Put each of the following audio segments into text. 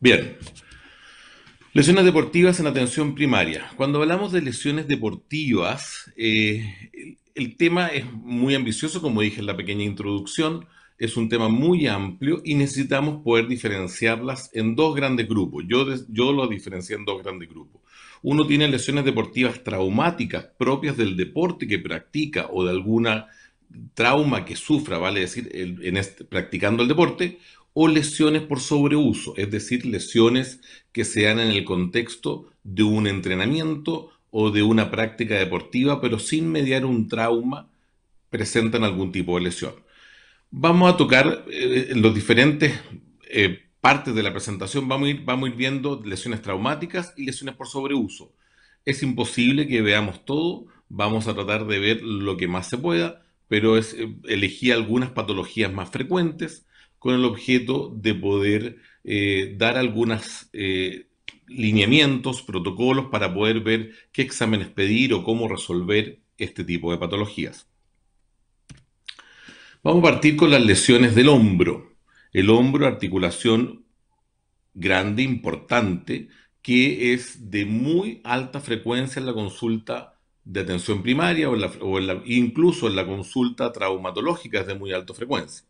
Bien, lesiones deportivas en atención primaria. Cuando hablamos de lesiones deportivas, el tema es muy ambicioso, como dije en la pequeña introducción, es un tema muy amplio y necesitamos poder diferenciarlas en dos grandes grupos. Yo lo diferencié en dos grandes grupos. Uno tiene lesiones deportivas traumáticas propias del deporte que practica o de alguna trauma que sufra, vale decir, practicando el deporte, o lesiones por sobreuso, es decir, lesiones que se dan en el contexto de un entrenamiento o de una práctica deportiva, pero sin mediar un trauma, presentan algún tipo de lesión. Vamos a tocar los diferentes partes de la presentación, vamos a ir viendo lesiones traumáticas y lesiones por sobreuso. Es imposible que veamos todo, vamos a tratar de ver lo que más se pueda, pero elegí algunas patologías más frecuentes con el objeto de poder dar algunos lineamientos, protocolos para poder ver qué exámenes pedir o cómo resolver este tipo de patologías. Vamos a partir con las lesiones del hombro. El hombro, articulación grande, importante, que es de muy alta frecuencia en la consulta de atención primaria incluso en la consulta traumatológica es de muy alta frecuencia.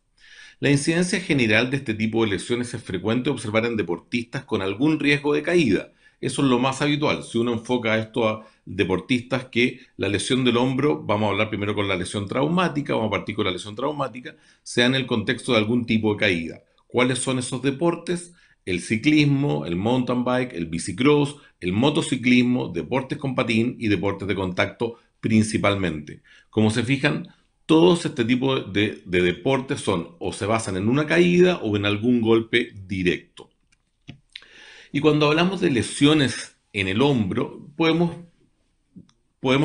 La incidencia general de este tipo de lesiones es frecuente observar en deportistas con algún riesgo de caída. Eso es lo más habitual. Si uno enfoca esto a deportistas que la lesión del hombro, vamos a hablar primero con la lesión traumática, vamos a partir con la lesión traumática, sea en el contexto de algún tipo de caída. ¿Cuáles son esos deportes? El ciclismo, el mountain bike, el bicicross, el motociclismo, deportes con patín y deportes de contacto principalmente. Como se fijan, todos este tipo de deportes son o se basan en una caída o en algún golpe directo. Y cuando hablamos de lesiones en el hombro, podemos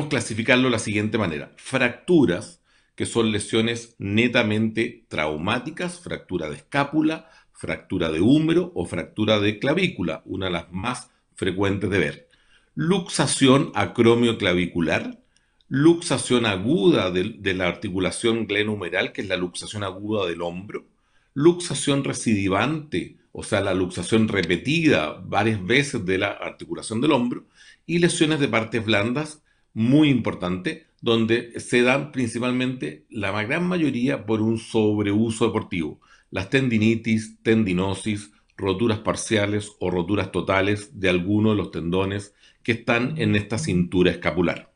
clasificarlo de la siguiente manera. Fracturas, que son lesiones netamente traumáticas, fractura de escápula, fractura de húmero o fractura de clavícula, una de las más frecuentes de ver. Luxación acromioclavicular, luxación aguda de la articulación glenohumeral, que es la luxación aguda del hombro, luxación recidivante, o sea, la luxación repetida varias veces de la articulación del hombro, y lesiones de partes blandas, muy importante, donde se dan principalmente la gran mayoría por un sobreuso deportivo. Las tendinitis, tendinosis, roturas parciales o roturas totales de alguno de los tendones que están en esta cintura escapular.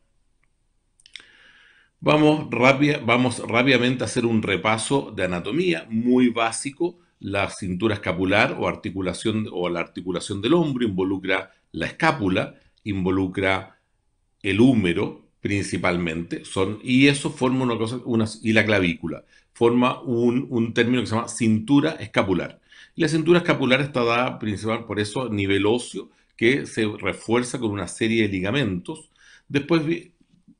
Vamos rápidamente a hacer un repaso de anatomía muy básico. La cintura escapular o la articulación del hombro involucra la escápula, involucra el húmero principalmente, y eso forma y la clavícula, forma un término que se llama cintura escapular. Y la cintura escapular está dada principalmente por eso nivel óseo, que se refuerza con una serie de ligamentos. Después,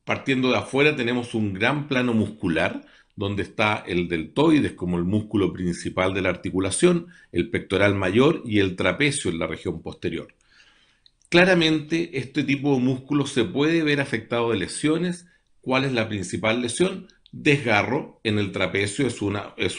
partiendo de afuera, tenemos un gran plano muscular, donde está el deltoides como el músculo principal de la articulación, el pectoral mayor y el trapecio en la región posterior. Claramente, este tipo de músculo se puede ver afectado de lesiones. ¿Cuál es la principal lesión? Desgarro en el trapecio es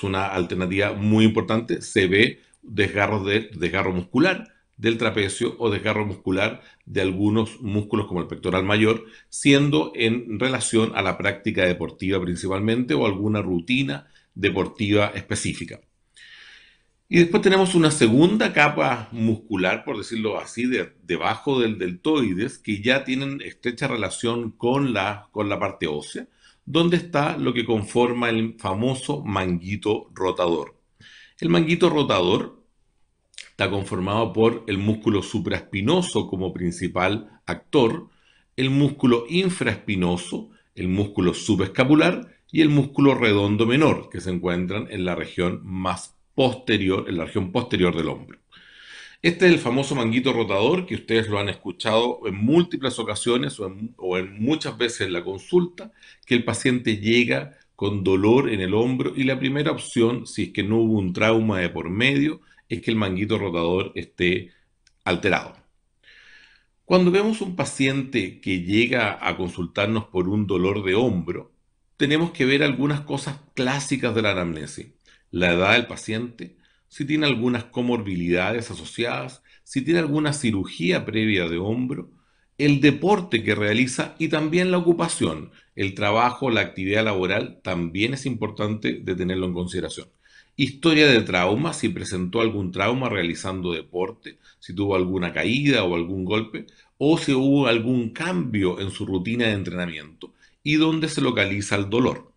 una alternativa muy importante. Se ve desgarro muscular del trapecio o desgarro muscular de algunos músculos como el pectoral mayor, siendo en relación a la práctica deportiva principalmente o alguna rutina deportiva específica. Y después tenemos una segunda capa muscular, por decirlo así, debajo del deltoides, que ya tienen estrecha relación con la parte ósea, donde está lo que conforma el famoso manguito rotador. El manguito rotador está conformado por el músculo supraespinoso como principal actor, el músculo infraespinoso, el músculo subescapular y el músculo redondo menor, que se encuentran en la región más posterior, en la región posterior del hombro. Este es el famoso manguito rotador que ustedes lo han escuchado en múltiples ocasiones o en muchas veces en la consulta, que el paciente llega con dolor en el hombro y la primera opción, si es que no hubo un trauma de por medio, es que el manguito rotador esté alterado. Cuando vemos un paciente que llega a consultarnos por un dolor de hombro, tenemos que ver algunas cosas clásicas de la anamnesis. La edad del paciente, si tiene algunas comorbilidades asociadas, si tiene alguna cirugía previa de hombro, el deporte que realiza y también la ocupación, el trabajo, la actividad laboral, también es importante de tenerlo en consideración. Historia de trauma, si presentó algún trauma realizando deporte, si tuvo alguna caída o algún golpe, o si hubo algún cambio en su rutina de entrenamiento y dónde se localiza el dolor.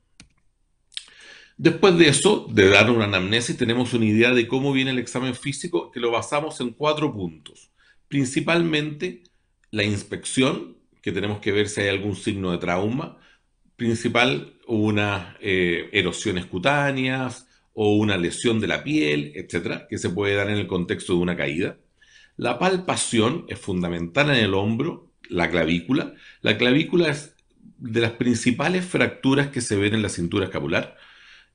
Después de eso, de dar una anamnesis, tenemos una idea de cómo viene el examen físico que lo basamos en 4 puntos. Principalmente la inspección, que tenemos que ver si hay algún signo de trauma, principal unas erosiones cutáneas o una lesión de la piel, etcétera, que se puede dar en el contexto de una caída. La palpación es fundamental en el hombro, la clavícula. La clavícula es de las principales fracturas que se ven en la cintura escapular.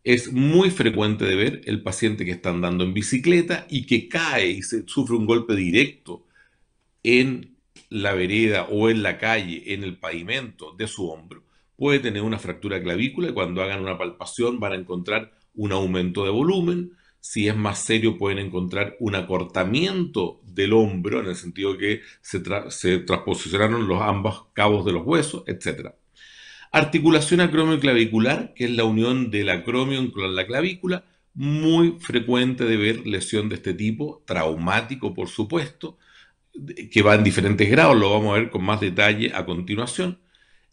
Es muy frecuente de ver el paciente que está andando en bicicleta y que cae y se sufre un golpe directo en la vereda o en la calle, en el pavimento de su hombro. Puede tener una fractura clavícula y cuando hagan una palpación van a encontrar un aumento de volumen. Si es más serio, pueden encontrar un acortamiento del hombro, en el sentido que se transposicionaron los ambos cabos de los huesos, etc. Articulación acromioclavicular, que es la unión del acromio con la clavícula, muy frecuente de ver lesión de este tipo, traumático por supuesto, que va en diferentes grados, lo vamos a ver con más detalle a continuación.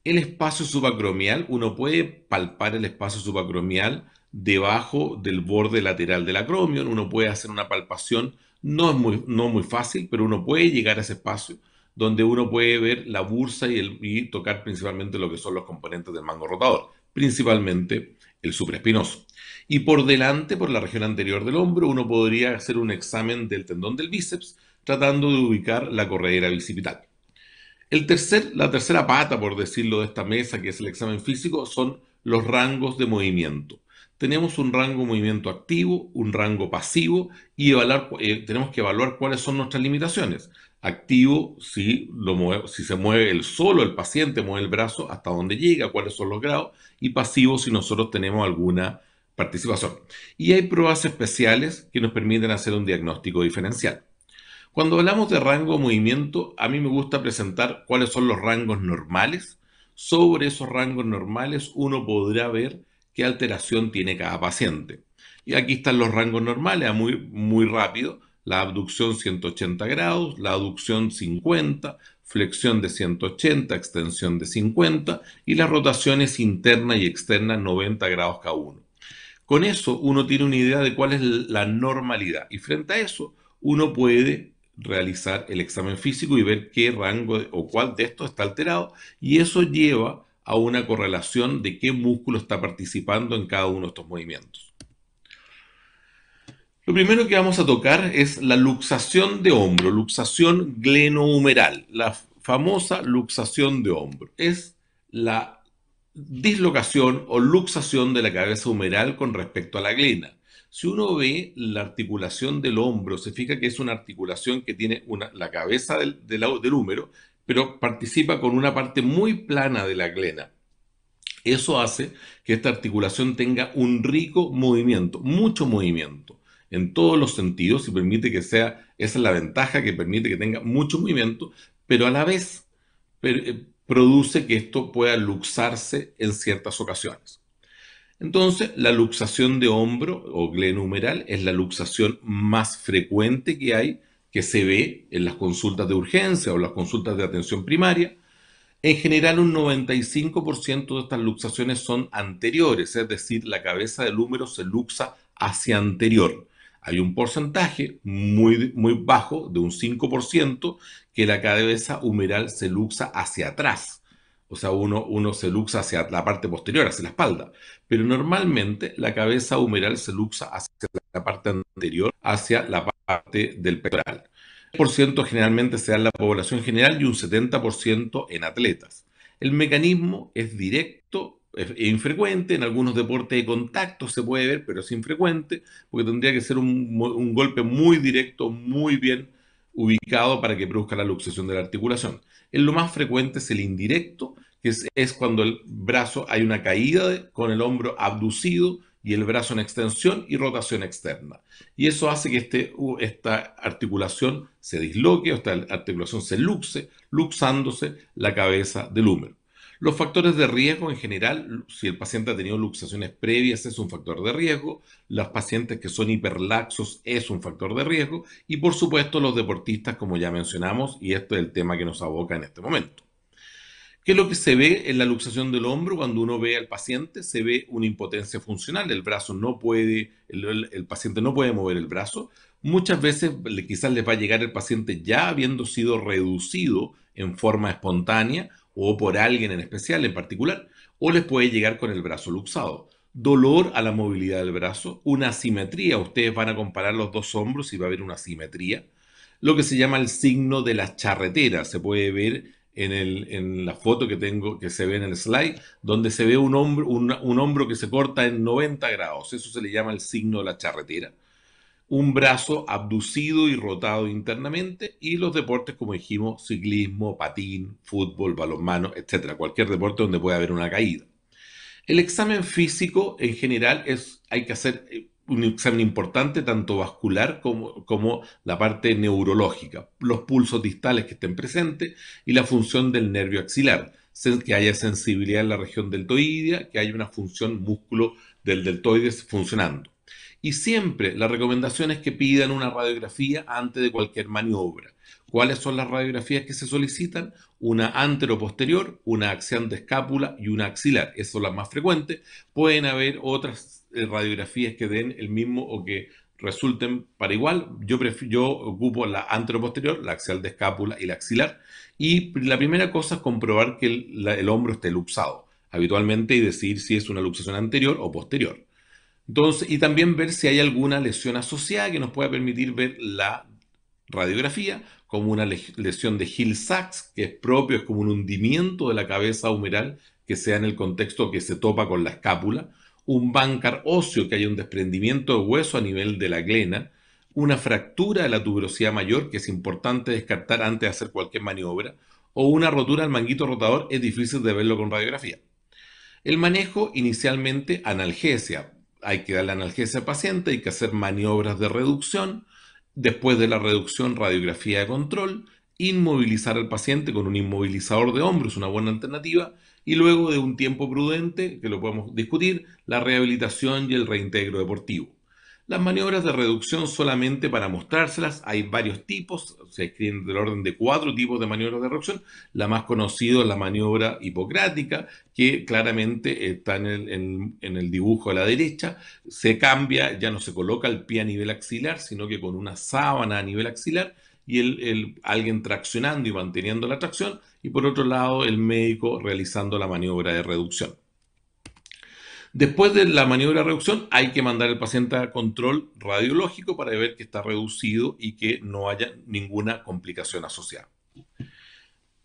El espacio subacromial, uno puede palpar el espacio subacromial debajo del borde lateral del acromio, uno puede hacer una palpación, no muy fácil, pero uno puede llegar a ese espacio donde uno puede ver la bursa y tocar principalmente lo que son los componentes del mango rotador, principalmente el supraespinoso. Y por delante, por la región anterior del hombro, uno podría hacer un examen del tendón del bíceps tratando de ubicar la corredera bicipital. La tercera pata, por decirlo, de esta mesa, que es el examen físico, son los rangos de movimiento. Tenemos un rango de movimiento activo, un rango pasivo y tenemos que evaluar cuáles son nuestras limitaciones. Activo, si se mueve el paciente mueve el brazo, hasta dónde llega, cuáles son los grados, y pasivo si nosotros tenemos alguna participación. Y hay pruebas especiales que nos permiten hacer un diagnóstico diferencial. Cuando hablamos de rango de movimiento, a mí me gusta presentar cuáles son los rangos normales. Sobre esos rangos normales uno podrá ver qué alteración tiene cada paciente. Y aquí están los rangos normales, muy rápido. La abducción 180 grados, la aducción 50, flexión de 180, extensión de 50 y las rotaciones interna y externa 90 grados cada uno. Con eso uno tiene una idea de cuál es la normalidad y frente a eso uno puede realizar el examen físico y ver qué rango o cuál de estos está alterado y eso lleva a una correlación de qué músculo está participando en cada uno de estos movimientos. Lo primero que vamos a tocar es la luxación de hombro, luxación glenohumeral, la famosa luxación de hombro. Es la dislocación o luxación de la cabeza humeral con respecto a la glena. Si uno ve la articulación del hombro, se fija que es una articulación que tiene la cabeza del húmero, pero participa con una parte muy plana de la glena. Eso hace que esta articulación tenga un rico movimiento, mucho movimiento, en todos los sentidos y permite que esa es la ventaja, que permite que tenga mucho movimiento, pero a la vez produce que esto pueda luxarse en ciertas ocasiones. Entonces, la luxación de hombro o glenohumeral es la luxación más frecuente que hay, que se ve en las consultas de urgencia o las consultas de atención primaria. En general, un 95% de estas luxaciones son anteriores, es decir, la cabeza del húmero se luxa hacia anterior. Hay un porcentaje muy bajo, de un 5%, que la cabeza humeral se luxa hacia atrás. O sea, uno se luxa hacia la parte posterior, hacia la espalda. Pero normalmente la cabeza humeral se luxa hacia la parte anterior, hacia la parte del pectoral. 10% generalmente se da en la población general y un 70% en atletas. El mecanismo es directo e infrecuente, en algunos deportes de contacto se puede ver, pero es infrecuente, porque tendría que ser un golpe muy directo, muy bien ubicado para que produzca la luxación de la articulación. Lo más frecuente es el indirecto, que es cuando el brazo hay una caída con el hombro abducido y el brazo en extensión y rotación externa. Y eso hace que esta articulación se disloque o esta articulación se luxe, luxándose la cabeza del húmero. Los factores de riesgo en general, si el paciente ha tenido luxaciones previas, es un factor de riesgo. Los pacientes que son hiperlaxos es un factor de riesgo. Y por supuesto los deportistas, como ya mencionamos, y esto es el tema que nos aboca en este momento. ¿Qué es lo que se ve en la luxación del hombro cuando uno ve al paciente? Se ve una impotencia funcional. El brazo no puede, el paciente no puede mover el brazo. Muchas veces quizás les va a llegar el paciente ya habiendo sido reducido en forma espontánea o por alguien en especial, en particular, o les puede llegar con el brazo luxado. Dolor a la movilidad del brazo, una asimetría. Ustedes van a comparar los dos hombros y va a haber una asimetría. Lo que se llama el signo de la charretera. Se puede ver en la foto que tengo, que se ve en el slide, donde se ve un hombro que se corta en 90 grados. Eso se le llama el signo de la charretera. Un brazo abducido y rotado internamente, y los deportes, como dijimos, ciclismo, patín, fútbol, balonmano, etcétera. Cualquier deporte donde pueda haber una caída. El examen físico en general hay que hacer un examen importante, tanto vascular como la parte neurológica, los pulsos distales que estén presentes y la función del nervio axilar, que haya sensibilidad en la región deltoidea, que haya una función músculo del deltoides funcionando. Y siempre la recomendación es que pidan una radiografía antes de cualquier maniobra. ¿Cuáles son las radiografías que se solicitan? Una anteroposterior, una axial de escápula y una axilar. Esas son las más frecuentes. Pueden haber otras radiografías que den el mismo o que resulten para igual. Yo ocupo la anteroposterior, la axial de escápula y la axilar. Y la primera cosa es comprobar que el hombro esté luxado habitualmente y decidir si es una luxación anterior o posterior. Entonces, y también ver si hay alguna lesión asociada que nos pueda permitir ver la radiografía, como una lesión de Hill-Sachs, que es propio, es como un hundimiento de la cabeza humeral que sea en el contexto que se topa con la escápula, un bancar óseo, que haya un desprendimiento de hueso a nivel de la glena, una fractura de la tuberosidad mayor, que es importante descartar antes de hacer cualquier maniobra, o una rotura del manguito rotador, es difícil de verlo con radiografía. El manejo, inicialmente, analgesia. Hay que darle analgesia al paciente, hay que hacer maniobras de reducción. Después de la reducción, radiografía de control, inmovilizar al paciente con un inmovilizador de hombro, es una buena alternativa, y luego de un tiempo prudente, que lo podemos discutir, la rehabilitación y el reintegro deportivo. Las maniobras de reducción solamente para mostrárselas, hay varios tipos, se escriben del orden de 4 tipos de maniobras de reducción. La más conocida es la maniobra hipocrática, que claramente está en el dibujo a la derecha. Se cambia, ya no se coloca el pie a nivel axilar, sino que con una sábana a nivel axilar y alguien traccionando y manteniendo la tracción, y por otro lado el médico realizando la maniobra de reducción. Después de la maniobra de reducción hay que mandar al paciente a control radiológico para ver que está reducido y que no haya ninguna complicación asociada.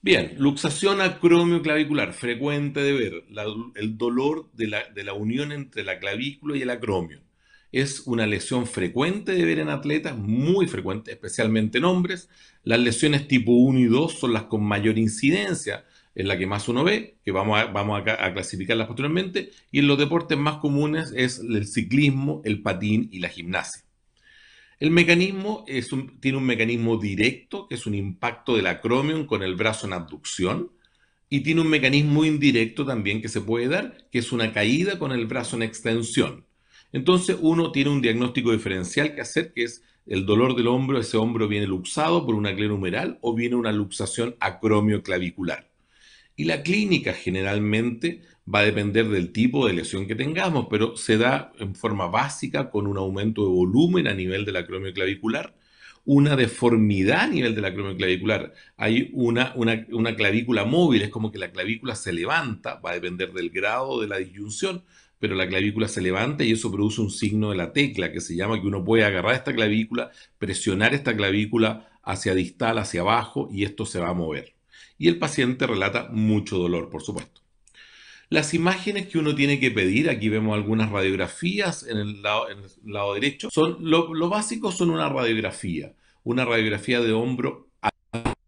Bien, luxación acromioclavicular, frecuente de ver, el dolor de la unión entre la clavícula y el acromio. Es una lesión frecuente de ver en atletas, muy frecuente, especialmente en hombres. Las lesiones tipo 1 y 2 son las con mayor incidencia, es la que más uno ve, que vamos a clasificarlas posteriormente, y en los deportes más comunes es el ciclismo, el patín y la gimnasia. El mecanismo tiene un mecanismo directo, que es un impacto del acromion con el brazo en abducción, y tiene un mecanismo indirecto también que se puede dar, que es una caída con el brazo en extensión. Entonces uno tiene un diagnóstico diferencial que hacer, que es el dolor del hombro, ese hombro viene luxado por una glena humeral o viene una luxación acromioclavicular. Y la clínica generalmente va a depender del tipo de lesión que tengamos, pero se da en forma básica con un aumento de volumen a nivel del acromioclavicular, una deformidad a nivel del acromioclavicular. Hay una clavícula móvil, es como que la clavícula se levanta, va a depender del grado de la disyunción, pero la clavícula se levanta y eso produce un signo de la tecla que se llama que uno puede agarrar esta clavícula, presionar esta clavícula hacia distal, hacia abajo, y esto se va a mover. Y el paciente relata mucho dolor, por supuesto. Las imágenes que uno tiene que pedir, aquí vemos algunas radiografías en el lado derecho, lo básico son una radiografía, una radiografía de hombro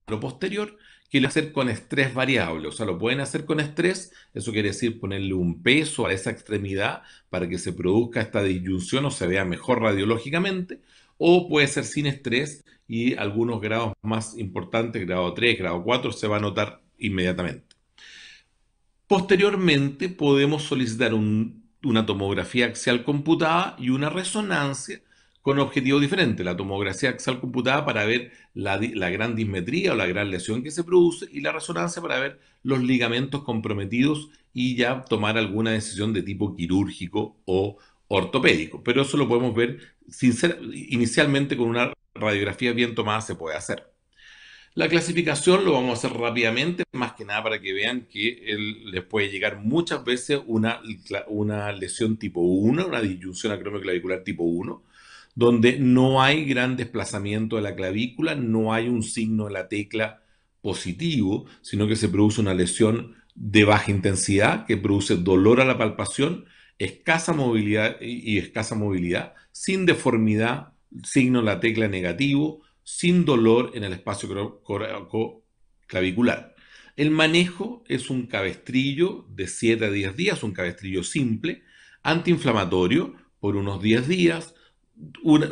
lo posterior, que lo hacer con estrés variable. O sea, lo pueden hacer con estrés, eso quiere decir ponerle un peso a esa extremidad para que se produzca esta disyunción o se vea mejor radiológicamente, o puede ser sin estrés y algunos grados más importantes, grado 3, grado 4, se va a notar inmediatamente. Posteriormente podemos solicitar una tomografía axial computada y una resonancia con objetivos diferentes. La tomografía axial computada para ver la gran dismetría o la gran lesión que se produce y la resonancia para ver los ligamentos comprometidos y ya tomar alguna decisión de tipo quirúrgico o ortopédico. Pero eso lo podemos ver inicialmente con una radiografía bien tomada se puede hacer. La clasificación lo vamos a hacer rápidamente, más que nada para que vean que les puede llegar muchas veces una lesión tipo 1, una disyunción acromioclavicular tipo 1, donde no hay gran desplazamiento de la clavícula, no hay un signo de la tecla positivo, sino que se produce una lesión de baja intensidad que produce dolor a la palpación, escasa movilidad y escasa movilidad, sin deformidad, signo de la tecla negativo, sin dolor en el espacio clavicular. El manejo es un cabestrillo de 7 a 10 días, un cabestrillo simple, antiinflamatorio por unos 10 días. Una,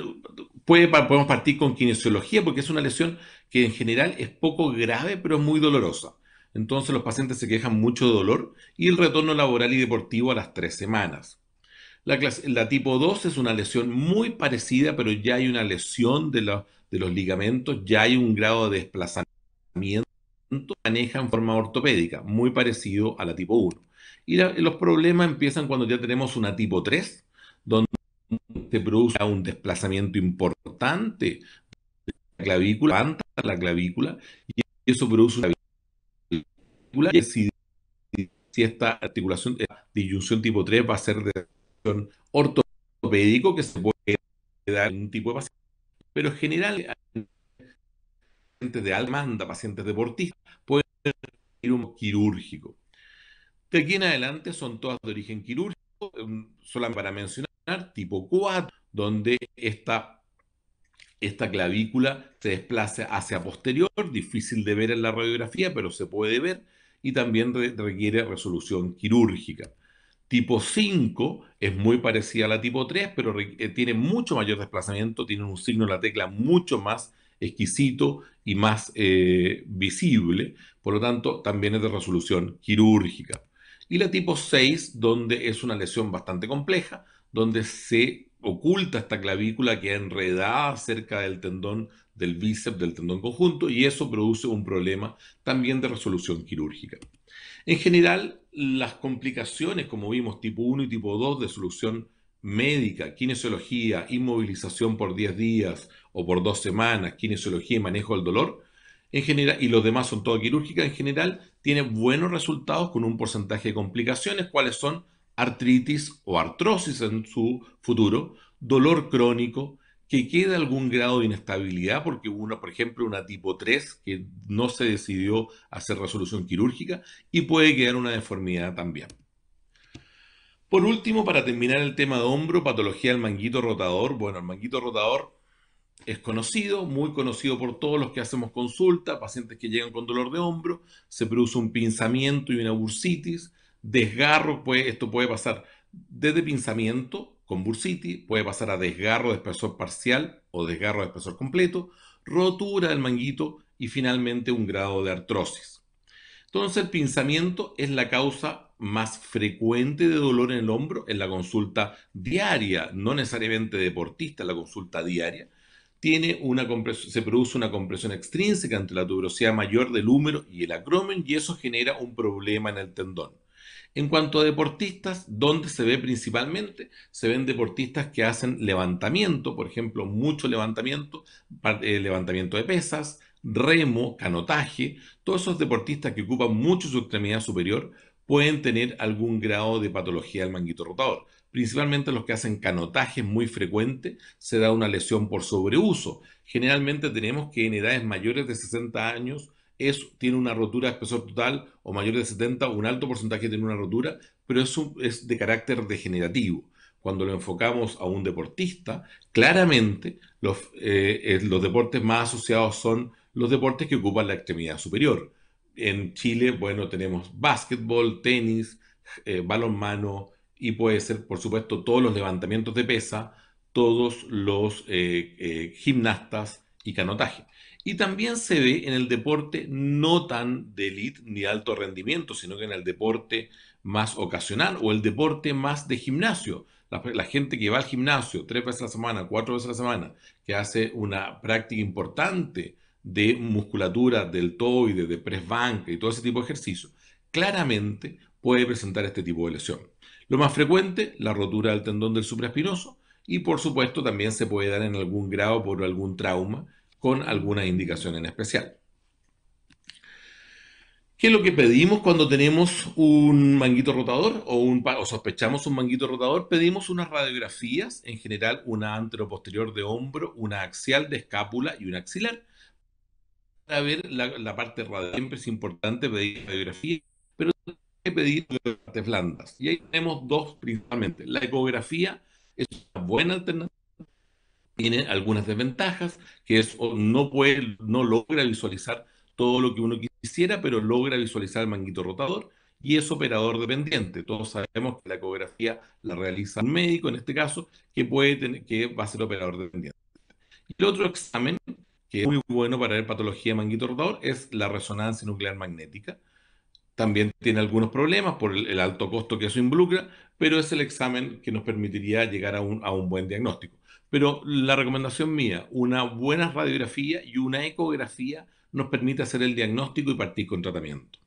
podemos partir con kinesiología porque es una lesión que en general es poco grave pero es muy dolorosa. Entonces los pacientes se quejan mucho de dolor y el retorno laboral y deportivo a las 3 semanas. La tipo 2 es una lesión muy parecida, pero ya hay una lesión de los ligamentos, ya hay un grado de desplazamiento, maneja en forma ortopédica, muy parecido a la tipo 1. Y los problemas empiezan cuando ya tenemos una tipo 3, donde se produce un desplazamiento importante de la clavícula, levanta la clavícula, y eso produce una clavícula, y si esta articulación, disyunción tipo 3 va a ser de ortopédico que se puede dar en un tipo de paciente, pero en general, pacientes de alta demanda, pacientes deportistas, pueden ir un quirúrgico. De aquí en adelante son todas de origen quirúrgico, solamente para mencionar, tipo 4, donde esta clavícula se desplaza hacia posterior, difícil de ver en la radiografía, pero se puede ver, y también requiere resolución quirúrgica. Tipo 5 es muy parecida a la tipo 3, pero tiene mucho mayor desplazamiento, tiene un signo de la tecla mucho más exquisito y más visible, por lo tanto también es de resolución quirúrgica. Y la tipo 6, donde es una lesión bastante compleja, donde se oculta esta clavícula que es enredada cerca del tendón del bíceps, del tendón conjunto, y eso produce un problema también de resolución quirúrgica. En general, las complicaciones, como vimos, tipo 1 y tipo 2 de solución médica, kinesiología, inmovilización por 10 días o por 2 semanas, kinesiología y manejo del dolor, en general, y los demás son todo quirúrgica, en general, tiene buenos resultados con un porcentaje de complicaciones, cuáles son artritis o artrosis en su futuro, dolor crónico, que quede algún grado de inestabilidad, porque hubo, por ejemplo, una tipo 3 que no se decidió hacer resolución quirúrgica y puede quedar una deformidad también. Por último, para terminar el tema de hombro, patología del manguito rotador. Bueno, el manguito rotador es conocido, muy conocido por todos los que hacemos consulta, pacientes que llegan con dolor de hombro, se produce un pinzamiento y una bursitis, desgarro, esto puede pasar desde pinzamiento con bursitis, puede pasar a desgarro de espesor parcial o desgarro de espesor completo, rotura del manguito y finalmente un grado de artrosis. Entonces el pinzamiento es la causa más frecuente de dolor en el hombro en la consulta diaria, no necesariamente deportista, en la consulta diaria. Se produce una compresión extrínseca entre la tuberosidad mayor del húmero y el acromion y eso genera un problema en el tendón. En cuanto a deportistas, ¿dónde se ve principalmente? Se ven deportistas que hacen levantamiento, por ejemplo, mucho levantamiento, levantamiento de pesas, remo, canotaje. Todos esos deportistas que ocupan mucho su extremidad superior pueden tener algún grado de patología del manguito rotador. Principalmente los que hacen canotaje es muy frecuente, se da una lesión por sobreuso. Generalmente tenemos que en edades mayores de 60 años tiene una rotura de espesor total o mayor de 70, un alto porcentaje tiene una rotura, pero eso es de carácter degenerativo. cuando lo enfocamos a un deportista, claramente los deportes más asociados son los deportes que ocupan la extremidad superior. En Chile, bueno, tenemos básquetbol, tenis, balonmano y puede ser, por supuesto, todos los levantamientos de pesa, todos los gimnastas y canotaje. Y también se ve en el deporte no tan de élite ni de alto rendimiento, sino que en el deporte más ocasional o el deporte más de gimnasio. La gente que va al gimnasio 3 veces a la semana, 4 veces a la semana, que hace una práctica importante de musculatura deltoide, de press banca y todo ese tipo de ejercicios, claramente puede presentar este tipo de lesión. Lo más frecuente, la rotura del tendón del supraespinoso y por supuesto también se puede dar en algún grado por algún trauma con alguna indicación en especial. ¿Qué es lo que pedimos cuando tenemos un manguito rotador o sospechamos un manguito rotador? Pedimos unas radiografías, en general una anteroposterior de hombro, una axial de escápula y una axilar. Para ver la parte radial siempre es importante pedir radiografía, pero hay que pedir las partes blandas. Y ahí tenemos dos principalmente. La ecografía es una buena alternativa, tiene algunas desventajas, que es o no logra visualizar todo lo que uno quisiera, pero logra visualizar el manguito rotador y es operador dependiente. Todos sabemos que la ecografía la realiza un médico, en este caso, que va a ser operador dependiente. Y el otro examen, que es muy bueno para ver patología de manguito rotador, es la resonancia nuclear magnética. También tiene algunos problemas por el alto costo que eso involucra, pero es el examen que nos permitiría llegar a un buen diagnóstico. Pero la recomendación mía, una buena radiografía y una ecografía nos permite hacer el diagnóstico y partir con tratamiento.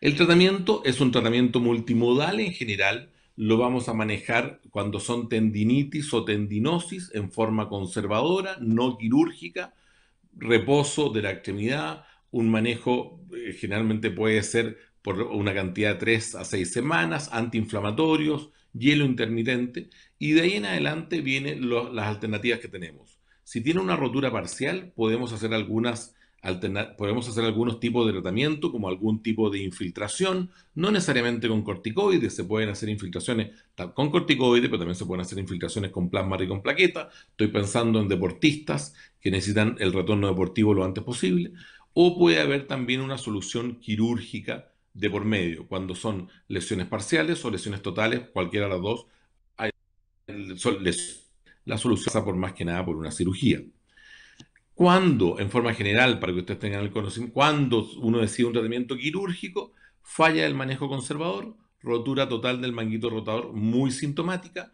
El tratamiento es un tratamiento multimodal en general. Lo vamos a manejar cuando son tendinitis o tendinosis en forma conservadora, no quirúrgica, reposo de la extremidad, un manejo generalmente puede ser por una cantidad de 3 a 6 semanas, antiinflamatorios, hielo intermitente, y de ahí en adelante vienen las alternativas que tenemos. Si tiene una rotura parcial, podemos hacer algunos tipos de tratamiento, como algún tipo de infiltración, no necesariamente con corticoides, se pueden hacer infiltraciones con corticoides, pero también se pueden hacer infiltraciones con plasma rico en plaqueta. Estoy pensando en deportistas que necesitan el retorno deportivo lo antes posible, o puede haber también una solución quirúrgica de por medio, cuando son lesiones parciales o lesiones totales, cualquiera de las dos, la solución pasa por más que nada por una cirugía. Cuando, en forma general, para que ustedes tengan el conocimiento, cuando uno decide un tratamiento quirúrgico, falla el manejo conservador, rotura total del manguito rotador muy sintomática,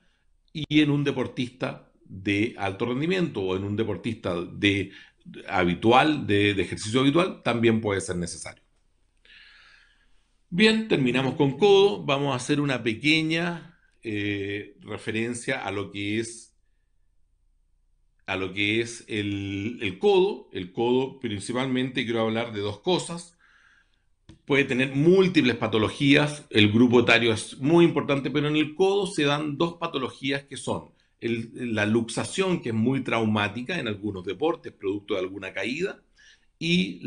y en un deportista de alto rendimiento o en un deportista de ejercicio habitual, también puede ser necesario. Bien, terminamos con codo. Vamos a hacer una pequeña referencia a lo que es el codo. El codo principalmente quiero hablar de dos cosas. Puede tener múltiples patologías, el grupo etario es muy importante, pero en el codo se dan dos patologías que son la luxación, que es muy traumática en algunos deportes, producto de alguna caída, y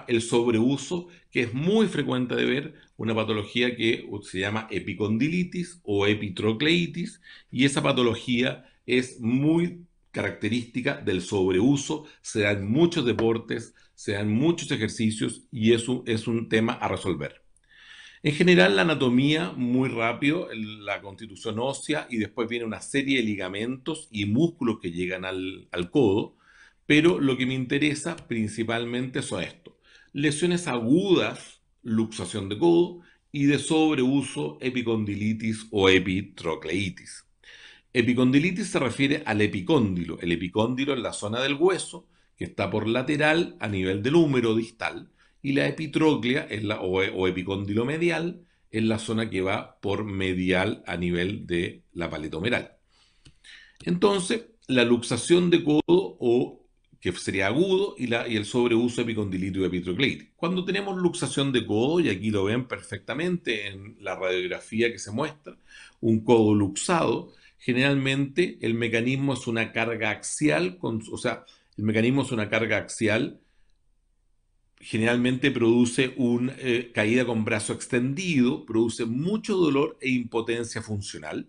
el sobreuso, que es muy frecuente de ver, una patología que se llama epicondilitis o epitrocleitis, y esa patología es muy característica del sobreuso, se da en muchos deportes, se dan muchos ejercicios y eso es un tema a resolver. En general, la anatomía, muy rápido, la constitución ósea y después viene una serie de ligamentos y músculos que llegan al codo, pero lo que me interesa principalmente son esto: lesiones agudas, luxación de codo, y de sobreuso, epicondilitis o epitrocleitis. Epicondilitis se refiere al epicóndilo. El epicóndilo es la zona del hueso que está por lateral a nivel del húmero distal, y la epitróclea o epicóndilo medial es la zona que va por medial a nivel de la paleta humeral. Entonces, la luxación de codo que sería agudo y el sobreuso epicondilito y epitrocleitis. Cuando tenemos luxación de codo, y aquí lo ven perfectamente en la radiografía que se muestra, un codo luxado, generalmente el mecanismo es una carga axial, o sea, el mecanismo es una carga axial, generalmente produce una caída con brazo extendido, produce mucho dolor e impotencia funcional.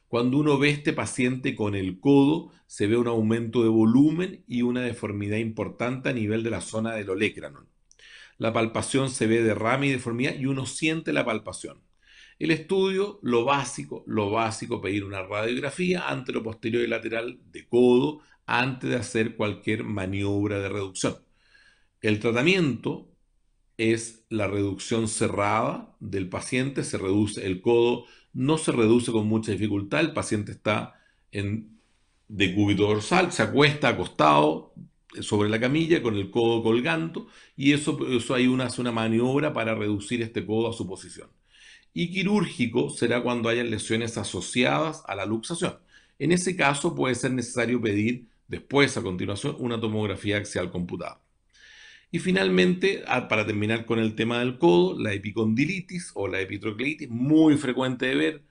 Cuando uno ve a este paciente con el codo, se ve un aumento de volumen y una deformidad importante a nivel de la zona del olecranon. La palpación se ve derrame y deformidad y uno siente la palpación. El estudio, lo básico, pedir una radiografía antero, posterior y lateral de codo antes de hacer cualquier maniobra de reducción. El tratamiento es la reducción cerrada del paciente, se reduce el codo, no se reduce con mucha dificultad, el paciente está en decúbito dorsal, se acuesta acostado sobre la camilla con el codo colgando y eso ahí uno hace una maniobra para reducir este codo a su posición. Y quirúrgico será cuando haya lesiones asociadas a la luxación. En ese caso puede ser necesario pedir después, a continuación, una tomografía axial computada. Y finalmente, para terminar con el tema del codo, la epicondilitis o la epitrocleitis, muy frecuente de ver,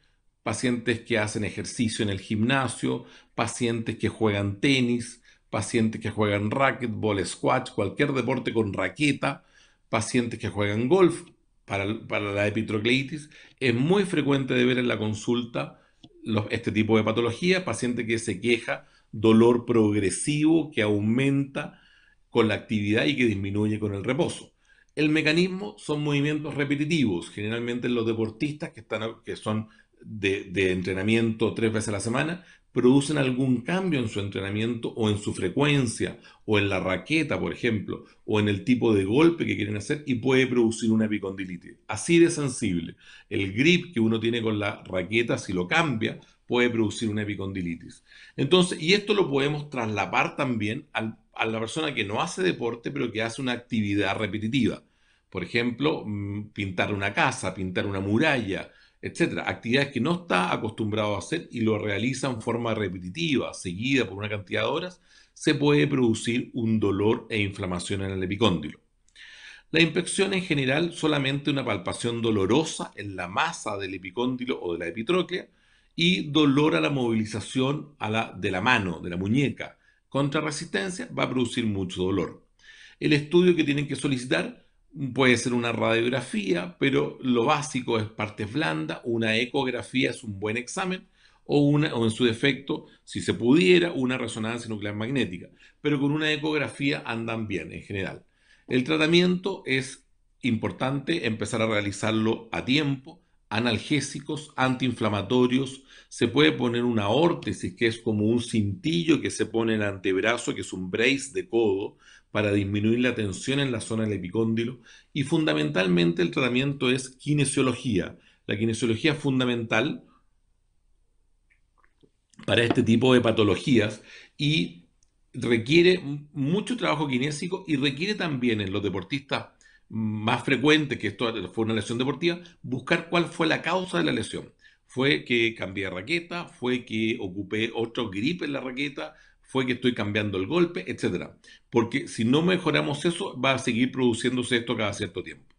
pacientes que hacen ejercicio en el gimnasio, pacientes que juegan tenis, pacientes que juegan racquetball, squash, cualquier deporte con raqueta, pacientes que juegan golf, para la epitrocleitis, es muy frecuente de ver en la consulta este tipo de patología, paciente que se queja, dolor progresivo que aumenta con la actividad y que disminuye con el reposo. El mecanismo son movimientos repetitivos, generalmente los deportistas que son de entrenamiento 3 veces a la semana, producen algún cambio en su entrenamiento o en su frecuencia o en la raqueta, por ejemplo, o en el tipo de golpe que quieren hacer y puede producir una epicondilitis. Así de sensible. El grip que uno tiene con la raqueta, si lo cambia, puede producir una epicondilitis. Entonces, y esto lo podemos trasladar también a la persona que no hace deporte, pero que hace una actividad repetitiva. Por ejemplo, pintar una casa, pintar una muralla, etcétera. Actividades que no está acostumbrado a hacer y lo realiza en forma repetitiva, seguida por una cantidad de horas, se puede producir un dolor e inflamación en el epicóndilo. La inspección en general solamente una palpación dolorosa en la masa del epicóndilo o de la epitróclea y dolor a la movilización de la mano, de la muñeca. Contra resistencia va a producir mucho dolor. El estudio que tienen que solicitar puede ser una radiografía, pero lo básico es partes blandas, una ecografía es un buen examen, o en su defecto, si se pudiera, una resonancia nuclear magnética. Pero con una ecografía andan bien en general. El tratamiento es importante empezar a realizarlo a tiempo, analgésicos, antiinflamatorios, se puede poner una órtesis, que es como un cintillo que se pone en el antebrazo, que es un brace de codo, para disminuir la tensión en la zona del epicóndilo. Y fundamentalmente el tratamiento es kinesiología. La kinesiología es fundamental para este tipo de patologías y requiere mucho trabajo kinésico y requiere también en los deportistas más frecuentes, que esto fue una lesión deportiva, buscar cuál fue la causa de la lesión. Fue que cambié de raqueta, fue que ocupé otro grip en la raqueta, fue que estoy cambiando el golpe, etcétera. Porque si no mejoramos eso, va a seguir produciéndose esto cada cierto tiempo.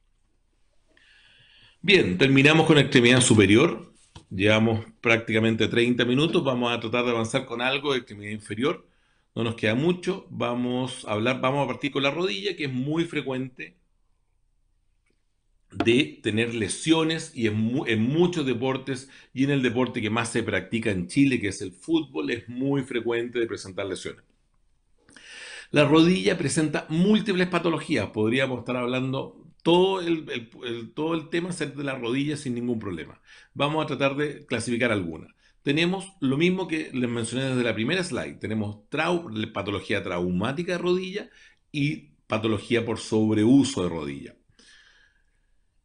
Bien, terminamos con extremidad superior. Llevamos prácticamente 30 minutos. Vamos a tratar de avanzar con algo de extremidad inferior. No nos queda mucho. Vamos a partir con la rodilla, que es muy frecuente de tener lesiones y en muchos deportes y en el deporte que más se practica en Chile, que es el fútbol, es muy frecuente de presentar lesiones. La rodilla presenta múltiples patologías. Podríamos estar hablando todo el tema de la rodilla sin ningún problema. Vamos a tratar de clasificar algunas. Tenemos lo mismo que les mencioné desde la primera slide. Tenemos patología traumática de rodilla y patología por sobreuso de rodilla.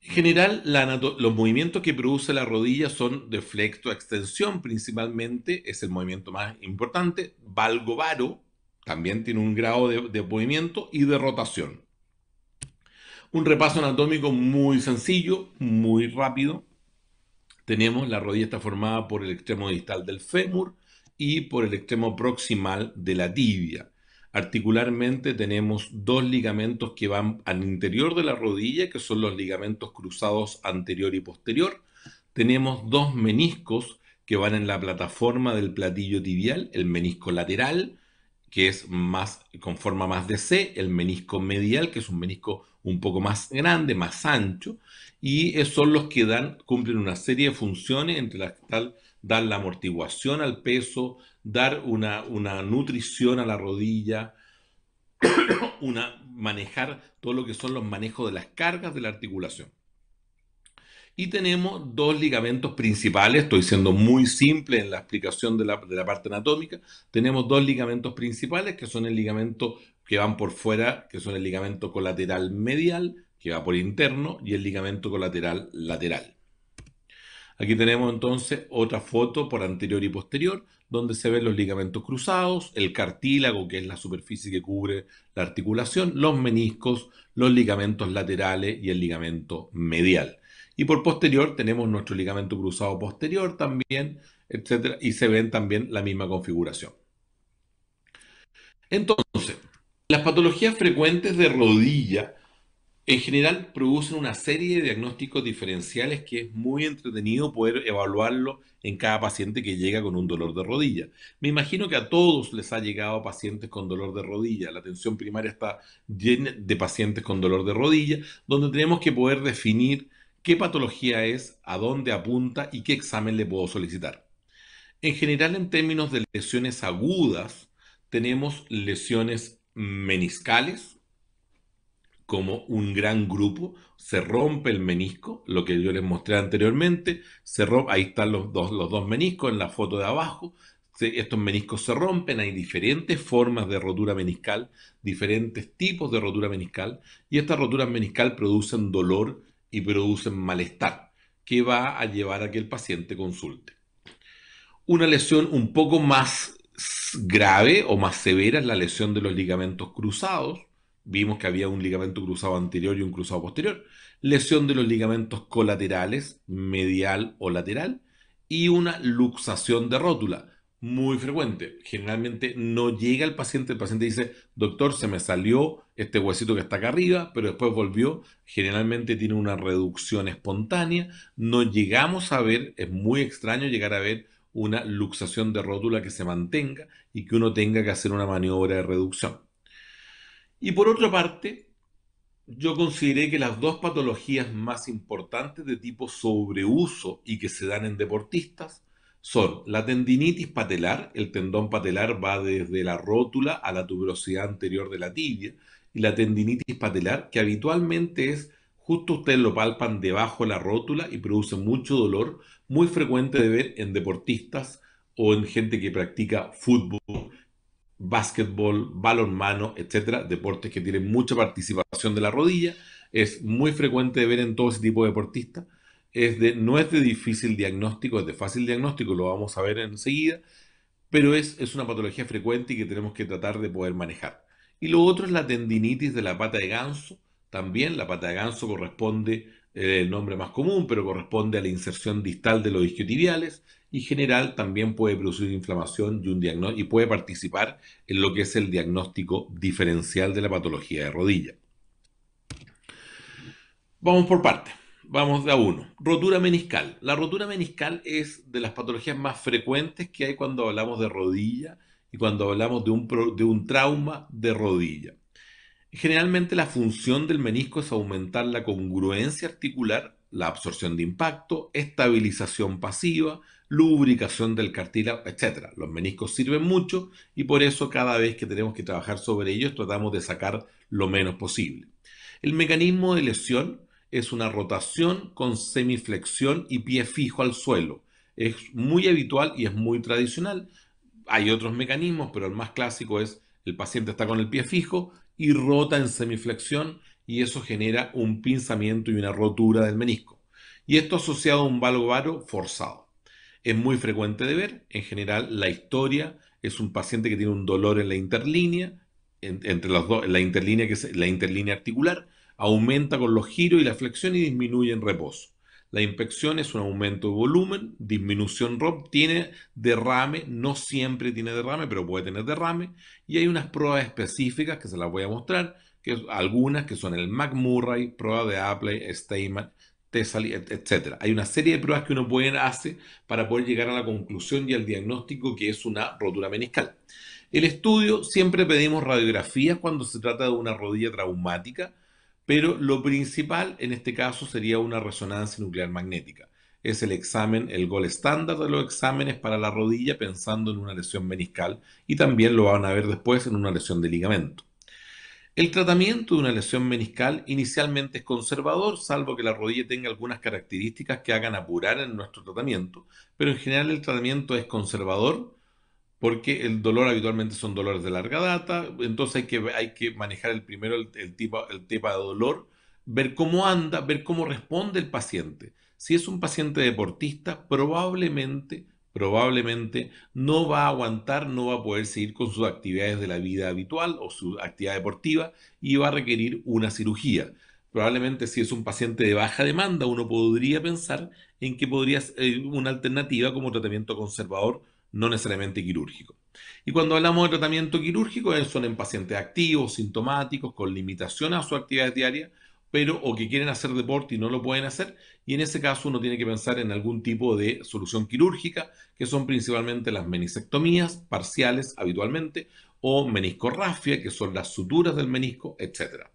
En general, los movimientos que produce la rodilla son de flexo-extensión, principalmente, es el movimiento más importante. Valgo-varo también tiene un grado de movimiento y de rotación. Un repaso anatómico muy sencillo, muy rápido. Tenemos la rodilla está formada por el extremo distal del fémur y por el extremo proximal de la tibia. Articularmente tenemos dos ligamentos que van al interior de la rodilla, que son los ligamentos cruzados anterior y posterior. Tenemos dos meniscos que van en la plataforma del platillo tibial, el menisco lateral, que es con forma más de C, el menisco medial, que es un menisco un poco más grande, más ancho, y son los que cumplen una serie de funciones, entre las que dar la amortiguación al peso, dar una nutrición a la rodilla, manejar todo lo que son los manejos de las cargas de la articulación. Y tenemos dos ligamentos principales, estoy siendo muy simple en la explicación de la parte anatómica. Tenemos dos ligamentos principales que son el ligamento que van por fuera, que son el ligamento colateral medial, que va por interno, y el ligamento colateral lateral. Aquí tenemos entonces otra foto por anterior y posterior, donde se ven los ligamentos cruzados, el cartílago, que es la superficie que cubre la articulación, los meniscos, los ligamentos laterales y el ligamento medial. Y por posterior tenemos nuestro ligamento cruzado posterior también, etcétera, y se ven también la misma configuración. Entonces, las patologías frecuentes de rodilla en general producen una serie de diagnósticos diferenciales que es muy entretenido poder evaluarlo en cada paciente que llega con un dolor de rodilla. Me imagino que a todos les ha llegado pacientes con dolor de rodilla. La atención primaria está llena de pacientes con dolor de rodilla, donde tenemos que poder definir qué patología es, a dónde apunta y qué examen le puedo solicitar. En general, en términos de lesiones agudas, tenemos lesiones meniscales, como un gran grupo, se rompe el menisco, lo que yo les mostré anteriormente, ahí están los dos meniscos en la foto de abajo, estos meniscos se rompen, hay diferentes formas de rotura meniscal, diferentes tipos de rotura meniscal, y estas roturas meniscal producen dolor y producen malestar, que va a llevar a que el paciente consulte. Una lesión un poco más grave o más severa es la lesión de los ligamentos cruzados. Vimos que había un ligamento cruzado anterior y un cruzado posterior. Lesión de los ligamentos colaterales, medial o lateral. Y una luxación de rótula, muy frecuente. Generalmente no llega el paciente dice, doctor, se me salió este huesito que está acá arriba, pero después volvió. Generalmente tiene una reducción espontánea. No llegamos a ver, es muy extraño llegar a ver una luxación de rótula que se mantenga y que uno tenga que hacer una maniobra de reducción. Y por otra parte, yo consideré que las dos patologías más importantes de tipo sobreuso y que se dan en deportistas son la tendinitis patelar, el tendón patelar va desde la rótula a la tuberosidad anterior de la tibia, y la tendinitis patelar, que habitualmente es, justo ustedes lo palpan debajo de la rótula y produce mucho dolor, muy frecuente de ver en deportistas o en gente que practica fútbol, básquetbol, balonmano, etcétera, deportes que tienen mucha participación de la rodilla. Es muy frecuente de ver en todo ese tipo de deportistas. No es de difícil diagnóstico, es de fácil diagnóstico, lo vamos a ver enseguida, pero es una patología frecuente y que tenemos que tratar de poder manejar. Y lo otro es la tendinitis de la pata de ganso. También la pata de ganso corresponde, el nombre más común, pero corresponde a la inserción distal de los isquiotibiales y general también puede producir inflamación y puede participar en lo que es el diagnóstico diferencial de la patología de rodilla. Vamos por partes. Vamos de a uno. Rotura meniscal. La rotura meniscal es de las patologías más frecuentes que hay cuando hablamos de rodilla y cuando hablamos de un trauma de rodilla. Generalmente la función del menisco es aumentar la congruencia articular, la absorción de impacto, estabilización pasiva, lubricación del cartílago, etc. Los meniscos sirven mucho y por eso cada vez que tenemos que trabajar sobre ellos tratamos de sacar lo menos posible. El mecanismo de lesión es una rotación con semiflexión y pie fijo al suelo. Es muy habitual y es muy tradicional. Hay otros mecanismos, pero el más clásico es el paciente está con el pie fijo y rota en semiflexión y eso genera un pinzamiento y una rotura del menisco. Y esto asociado a un valgo varo forzado. Es muy frecuente de ver. En general, la historia es un paciente que tiene un dolor en la interlínea, entre los dos, la interlínea, que es la interlínea articular, aumenta con los giros y la flexión y disminuye en reposo. La inspección es un aumento de volumen, disminución ROP, tiene derrame, no siempre tiene derrame, pero puede tener derrame, y hay unas pruebas específicas que se las voy a mostrar, algunas que son el McMurray, prueba de Apley, Steinman, Thessaly, etc. Hay una serie de pruebas que uno puede hacer para poder llegar a la conclusión y al diagnóstico que es una rotura meniscal. El estudio, siempre pedimos radiografías cuando se trata de una rodilla traumática, pero lo principal en este caso sería una resonancia nuclear magnética. es el examen, el gold estándar de los exámenes para la rodilla pensando en una lesión meniscal y también lo van a ver después en una lesión de ligamento. El tratamiento de una lesión meniscal inicialmente es conservador, salvo que la rodilla tenga algunas características que hagan apurar en nuestro tratamiento, pero en general el tratamiento es conservador porque el dolor habitualmente son dolores de larga data, entonces hay que manejar primero el tipo de dolor, ver cómo anda, ver cómo responde el paciente. Si es un paciente deportista, probablemente no va a aguantar, no va a poder seguir con sus actividades de la vida habitual o su actividad deportiva y va a requerir una cirugía. Probablemente si es un paciente de baja demanda, uno podría pensar en que podría ser una alternativa como tratamiento conservador no necesariamente quirúrgico. Y cuando hablamos de tratamiento quirúrgico, son en pacientes activos, sintomáticos, con limitación a sus actividades diarias, pero o que quieren hacer deporte y no lo pueden hacer, y en ese caso uno tiene que pensar en algún tipo de solución quirúrgica, que son principalmente las meniscectomías parciales habitualmente, o meniscorrafia, que son las suturas del menisco, etcétera.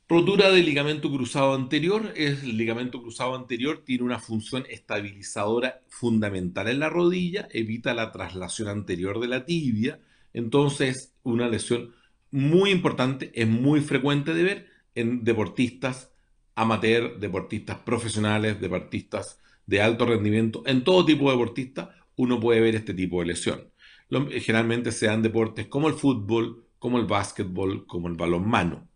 Rotura del ligamento cruzado anterior. El ligamento cruzado anterior tiene una función estabilizadora fundamental en la rodilla, evita la traslación anterior de la tibia, entonces una lesión muy importante, es muy frecuente de ver en deportistas amateur, deportistas profesionales, deportistas de alto rendimiento, en todo tipo de deportistas uno puede ver este tipo de lesión. Generalmente se dan deportes como el fútbol, como el básquetbol, como el balonmano.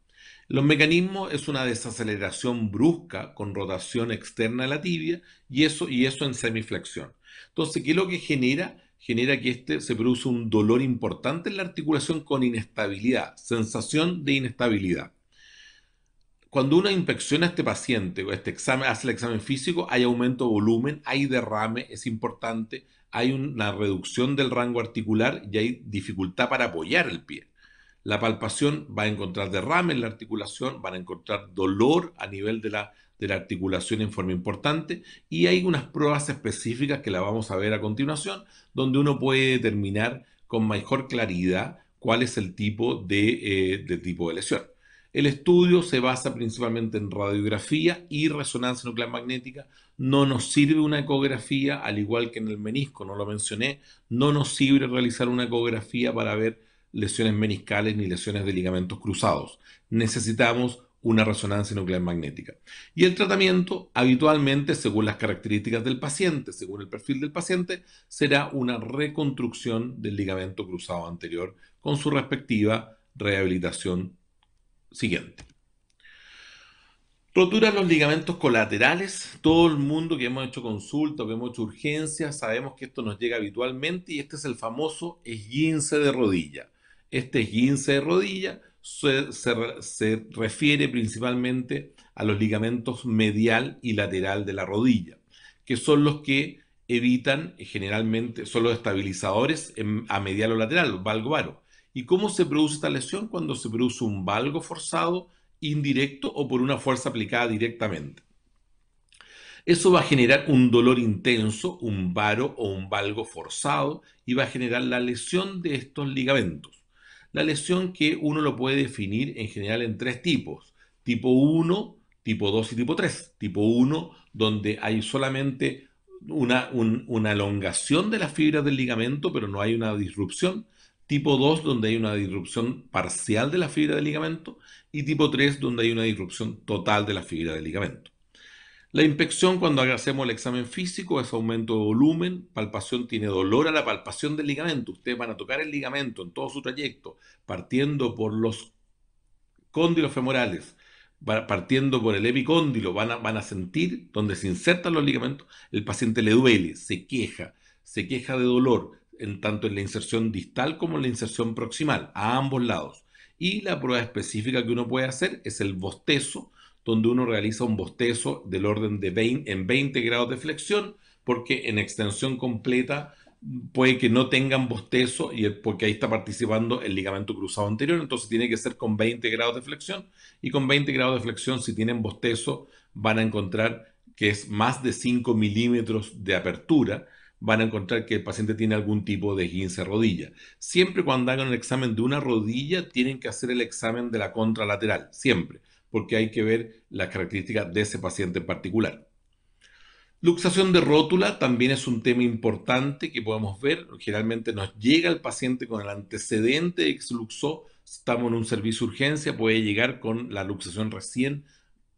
Los mecanismos es una desaceleración brusca con rotación externa de la tibia y eso en semiflexión. Entonces, ¿qué es lo que genera? Genera que se produce un dolor importante en la articulación con inestabilidad, sensación de inestabilidad. Cuando uno inspecciona a este paciente o este examen, hace el examen físico, hay aumento de volumen, hay derrame, es importante, hay una reducción del rango articular y hay dificultad para apoyar el pie. La palpación va a encontrar derrame en la articulación, van a encontrar dolor a nivel de la articulación en forma importante y hay unas pruebas específicas que la vamos a ver a continuación, donde uno puede determinar con mejor claridad cuál es el tipo de lesión. El estudio se basa principalmente en radiografía y resonancia nuclear magnética. No nos sirve una ecografía, al igual que en el menisco, no lo mencioné, no nos sirve realizar una ecografía para ver lesiones meniscales ni lesiones de ligamentos cruzados. Necesitamos una resonancia nuclear magnética. Y el tratamiento, habitualmente, según las características del paciente, según el perfil del paciente, será una reconstrucción del ligamento cruzado anterior con su respectiva rehabilitación siguiente. Rotura en los ligamentos colaterales. Todo el mundo que hemos hecho consulta o que hemos hecho urgencias sabemos que esto nos llega habitualmente y este es el famoso esguince de rodilla. Este esguince de rodilla se refiere principalmente a los ligamentos medial y lateral de la rodilla, que son los que evitan generalmente, son los estabilizadores a medial o lateral, valgo varo. ¿Y cómo se produce esta lesión? Cuando se produce un valgo forzado indirecto o por una fuerza aplicada directamente. Eso va a generar un dolor intenso, un varo o un valgo forzado y va a generar la lesión de estos ligamentos. La lesión que uno lo puede definir en general en tres tipos. Tipo 1, tipo 2 y tipo 3. Tipo 1, donde hay solamente una elongación de las fibras del ligamento, pero no hay una disrupción. Tipo 2, donde hay una disrupción parcial de la fibra del ligamento. Y tipo 3, donde hay una disrupción total de la fibra del ligamento. La inspección cuando hacemos el examen físico es aumento de volumen, palpación tiene dolor a la palpación del ligamento. Ustedes van a tocar el ligamento en todo su trayecto, partiendo por los cóndilos femorales, partiendo por el epicóndilo, van a sentir donde se insertan los ligamentos, el paciente le duele, se queja de dolor, tanto en la inserción distal como en la inserción proximal, a ambos lados. Y la prueba específica que uno puede hacer es el bostezo, donde uno realiza un bostezo del orden de 20 grados de flexión, porque en extensión completa puede que no tengan bostezo porque ahí está participando el ligamento cruzado anterior, entonces tiene que ser con 20 grados de flexión y con 20 grados de flexión si tienen bostezo van a encontrar que es más de 5 milímetros de apertura, van a encontrar que el paciente tiene algún tipo de esguince de rodilla. Siempre cuando hagan el examen de una rodilla tienen que hacer el examen de la contralateral, siempre, porque hay que ver las características de ese paciente en particular. Luxación de rótula también es un tema importante que podemos ver. Generalmente nos llega el paciente con el antecedente de que se luxó. Estamos en un servicio de urgencia, puede llegar con la luxación recién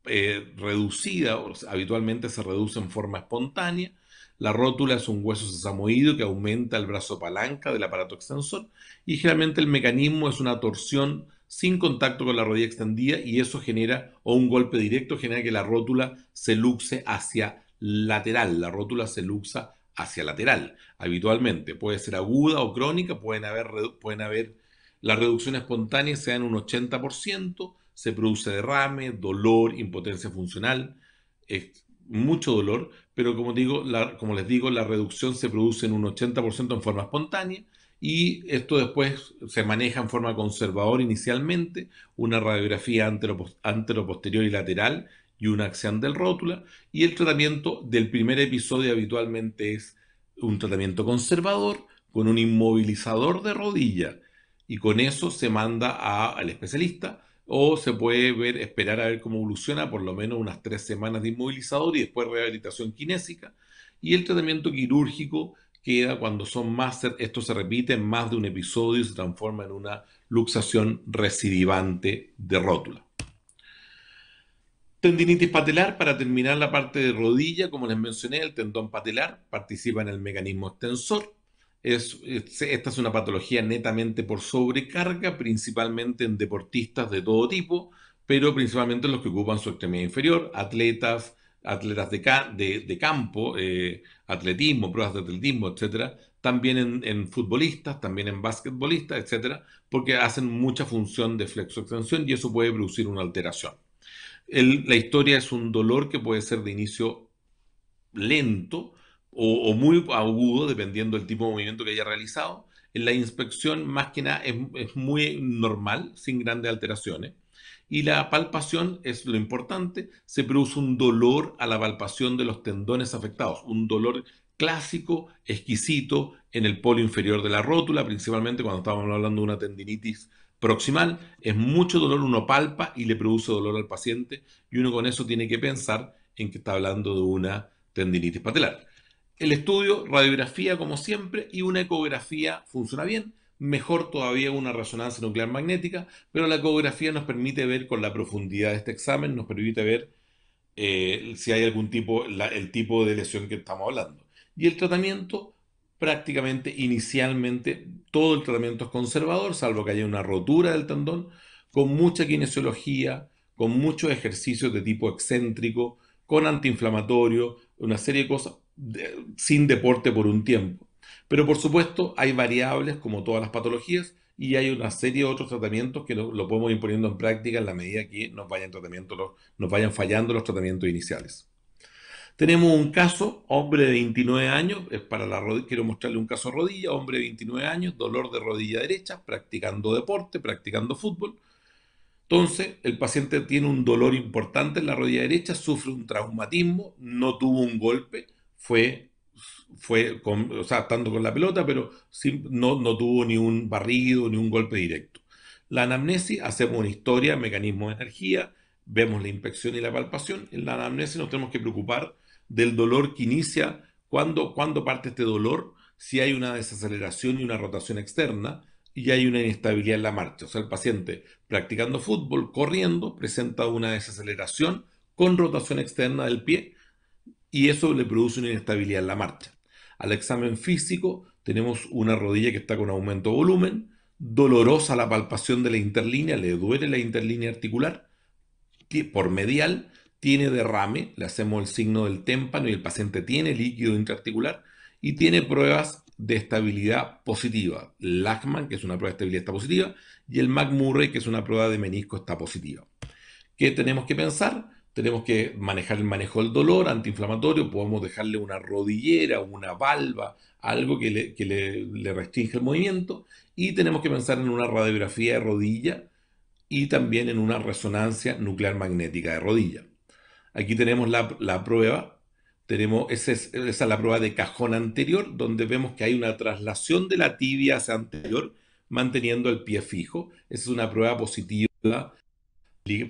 reducida, o sea, habitualmente se reduce en forma espontánea. La rótula es un hueso sesamoide que aumenta el brazo palanca del aparato extensor y generalmente el mecanismo es una torsión sin contacto con la rodilla extendida y eso genera, o un golpe directo, genera que la rótula se luxe hacia lateral. La rótula se luxa hacia lateral. Habitualmente puede ser aguda o crónica, pueden haber la reducción espontánea sea en un 80%, se produce derrame, dolor, impotencia funcional, es mucho dolor, pero como les digo, la reducción se produce en un 80% en forma espontánea y esto después se maneja en forma conservadora inicialmente, una radiografía anteroposterior y lateral y una axial del rótula, y el tratamiento del primer episodio habitualmente es un tratamiento conservador con un inmovilizador de rodilla y con eso se manda al especialista o se puede esperar a ver cómo evoluciona por lo menos unas 3 semanas de inmovilizador y después rehabilitación kinésica. Y el tratamiento quirúrgico queda cuando esto se repite en más de un episodio y se transforma en una luxación recidivante de rótula. Tendinitis patelar, para terminar la parte de rodilla, como les mencioné, el tendón patelar participa en el mecanismo extensor. Esta es una patología netamente por sobrecarga, principalmente en deportistas de todo tipo, pero principalmente en los que ocupan su extremidad inferior, atletas de campo, atletismo, pruebas de atletismo, etcétera. También en futbolistas, también en basquetbolistas, etcétera, porque hacen mucha función de flexo-extensión y eso puede producir una alteración. La historia es un dolor que puede ser de inicio lento o muy agudo, dependiendo del tipo de movimiento que haya realizado. En la inspección, más que nada, es muy normal, sin grandes alteraciones. Y la palpación es lo importante, se produce un dolor a la palpación de los tendones afectados, un dolor clásico, exquisito, en el polo inferior de la rótula, principalmente cuando estamos hablando de una tendinitis proximal. Es mucho dolor, uno palpa y le produce dolor al paciente, y uno con eso tiene que pensar en que está hablando de una tendinitis patelar. El estudio, radiografía como siempre y una ecografía funciona bien. Mejor todavía una resonancia nuclear magnética, pero la ecografía nos permite ver con la profundidad de este examen, nos permite ver si hay el tipo de lesión que estamos hablando. Y el tratamiento, prácticamente inicialmente, todo el tratamiento es conservador, salvo que haya una rotura del tendón, con mucha kinesiología, con muchos ejercicios de tipo excéntrico, con antiinflamatorio, una serie de cosas, sin deporte por un tiempo. Pero por supuesto hay variables como todas las patologías y hay una serie de otros tratamientos que lo podemos ir poniendo en práctica en la medida que nos vayan fallando los tratamientos iniciales. Tenemos un caso, hombre de 29 años, es para la rodilla, quiero mostrarle un caso de rodilla, hombre de 29 años, dolor de rodilla derecha, practicando deporte, practicando fútbol. Entonces, el paciente tiene un dolor importante en la rodilla derecha, sufre un traumatismo, no tuvo un golpe, o sea, estando con la pelota, pero no tuvo ni un barrido, ni un golpe directo. La anamnesis, hacemos una historia, mecanismo de energía, vemos la inspección y la palpación. En la anamnesis nos tenemos que preocupar del dolor que inicia, cuando parte este dolor, si hay una desaceleración y una rotación externa, y hay una inestabilidad en la marcha. O sea, el paciente practicando fútbol, corriendo, presenta una desaceleración con rotación externa del pie y eso le produce una inestabilidad en la marcha. Al examen físico tenemos una rodilla que está con aumento de volumen, dolorosa la palpación de la interlínea, le duele la interlínea articular, por medial, tiene derrame, le hacemos el signo del témpano y el paciente tiene líquido intraarticular y tiene pruebas de estabilidad positiva. Lachman, que es una prueba de estabilidad, está positiva, y el McMurray, que es una prueba de menisco, está positiva. ¿Qué tenemos que pensar? Tenemos que manejar el manejo del dolor antiinflamatorio, podemos dejarle una rodillera, una valva, algo que le restringe el movimiento, y tenemos que pensar en una radiografía de rodilla y también en una resonancia nuclear magnética de rodilla. Aquí tenemos la prueba, esa es la prueba de cajón anterior, donde vemos que hay una traslación de la tibia hacia anterior, manteniendo el pie fijo. Esa es una prueba positiva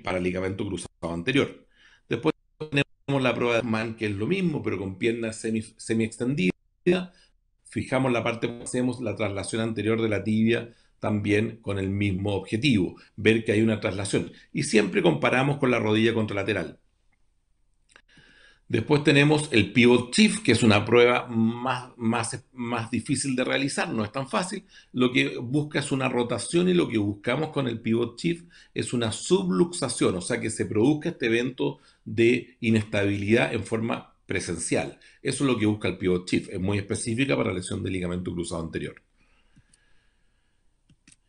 para ligamento cruzado anterior. Después tenemos la prueba de Man, que es lo mismo, pero con piernas semi extendidas. Fijamos la parte, hacemos la traslación anterior de la tibia también con el mismo objetivo, ver que hay una traslación. Y siempre comparamos con la rodilla contralateral. Después tenemos el Pivot Shift, que es una prueba más difícil de realizar, no es tan fácil. Lo que busca es una rotación y lo que buscamos con el Pivot Shift es una subluxación, o sea que se produzca este evento de inestabilidad en forma presencial. Eso es lo que busca el Pivot Shift, es muy específica para lesión del ligamento cruzado anterior.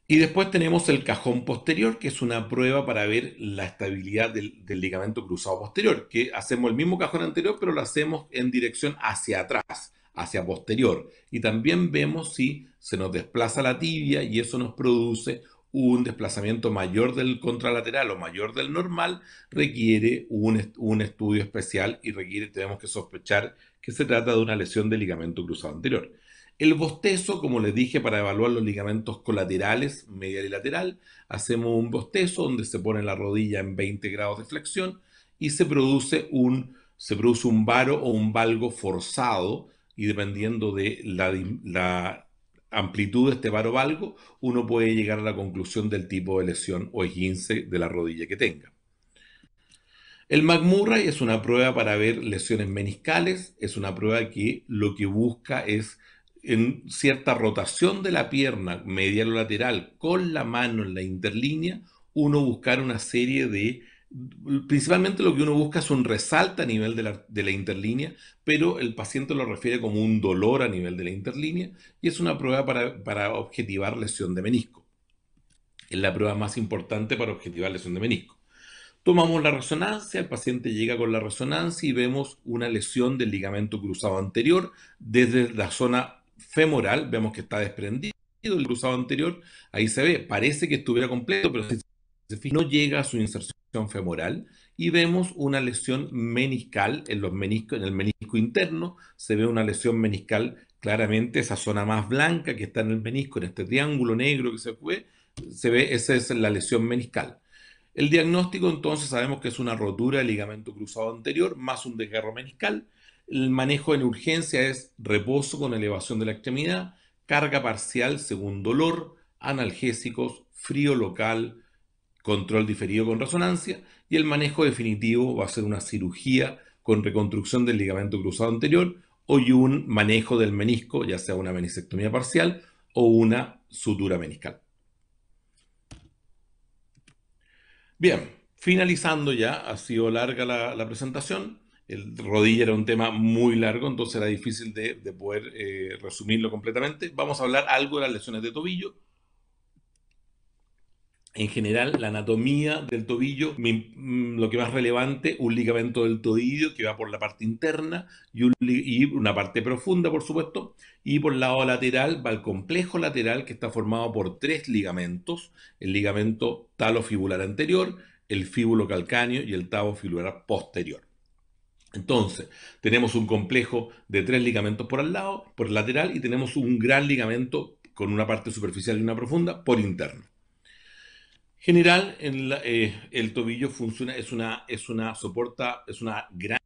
Y después tenemos el cajón posterior, que es una prueba para ver la estabilidad del ligamento cruzado posterior, que hacemos el mismo cajón anterior, pero lo hacemos en dirección hacia atrás, hacia posterior. Y también vemos si se nos desplaza la tibia y eso nos produce un desplazamiento mayor del contralateral o mayor del normal, requiere un estudio especial y tenemos que sospechar que se trata de una lesión del ligamento cruzado anterior. El bostezo, como les dije, para evaluar los ligamentos colaterales, medial y lateral, hacemos un bostezo donde se pone la rodilla en 20 grados de flexión y se produce un varo o un valgo forzado y dependiendo de la amplitud de este varo valgo, uno puede llegar a la conclusión del tipo de lesión o esguince de la rodilla que tenga. El McMurray es una prueba para ver lesiones meniscales, es una prueba que lo que busca es en cierta rotación de la pierna medial o lateral con la mano en la interlínea, uno buscar una serie principalmente lo que uno busca es un resalte a nivel de la interlínea, pero el paciente lo refiere como un dolor a nivel de la interlínea y es una prueba para objetivar lesión de menisco. Es la prueba más importante para objetivar lesión de menisco. Tomamos la resonancia, el paciente llega con la resonancia y vemos una lesión del ligamento cruzado anterior desde la zona femoral, vemos que está desprendido el cruzado anterior, ahí se ve, parece que estuviera completo, pero si se fija, no llega a su inserción femoral y vemos una lesión meniscal en el menisco interno, se ve una lesión meniscal claramente, esa zona más blanca que está en el menisco, en este triángulo negro que se ve, esa es la lesión meniscal. El diagnóstico entonces sabemos que es una rotura del ligamento cruzado anterior más un desgarro meniscal. El manejo en urgencia es reposo con elevación de la extremidad, carga parcial según dolor, analgésicos, frío local, control diferido con resonancia y el manejo definitivo va a ser una cirugía con reconstrucción del ligamento cruzado anterior o un manejo del menisco, ya sea una meniscectomía parcial o una sutura meniscal. Bien, finalizando ya, ha sido larga la presentación. El rodilla era un tema muy largo, entonces era difícil de poder resumirlo completamente. Vamos a hablar algo de las lesiones de tobillo. En general, la anatomía del tobillo, lo que más relevante, un ligamento del tobillo que va por la parte interna y una parte profunda, por supuesto, y por el lado lateral va el complejo lateral que está formado por tres ligamentos, el ligamento talofibular anterior, el fíbulo calcáneo y el talofibular posterior. Entonces, tenemos un complejo de tres ligamentos por al lado, por el lateral, y tenemos un gran ligamento con una parte superficial y una profunda por interno. General, el tobillo funciona, es una gran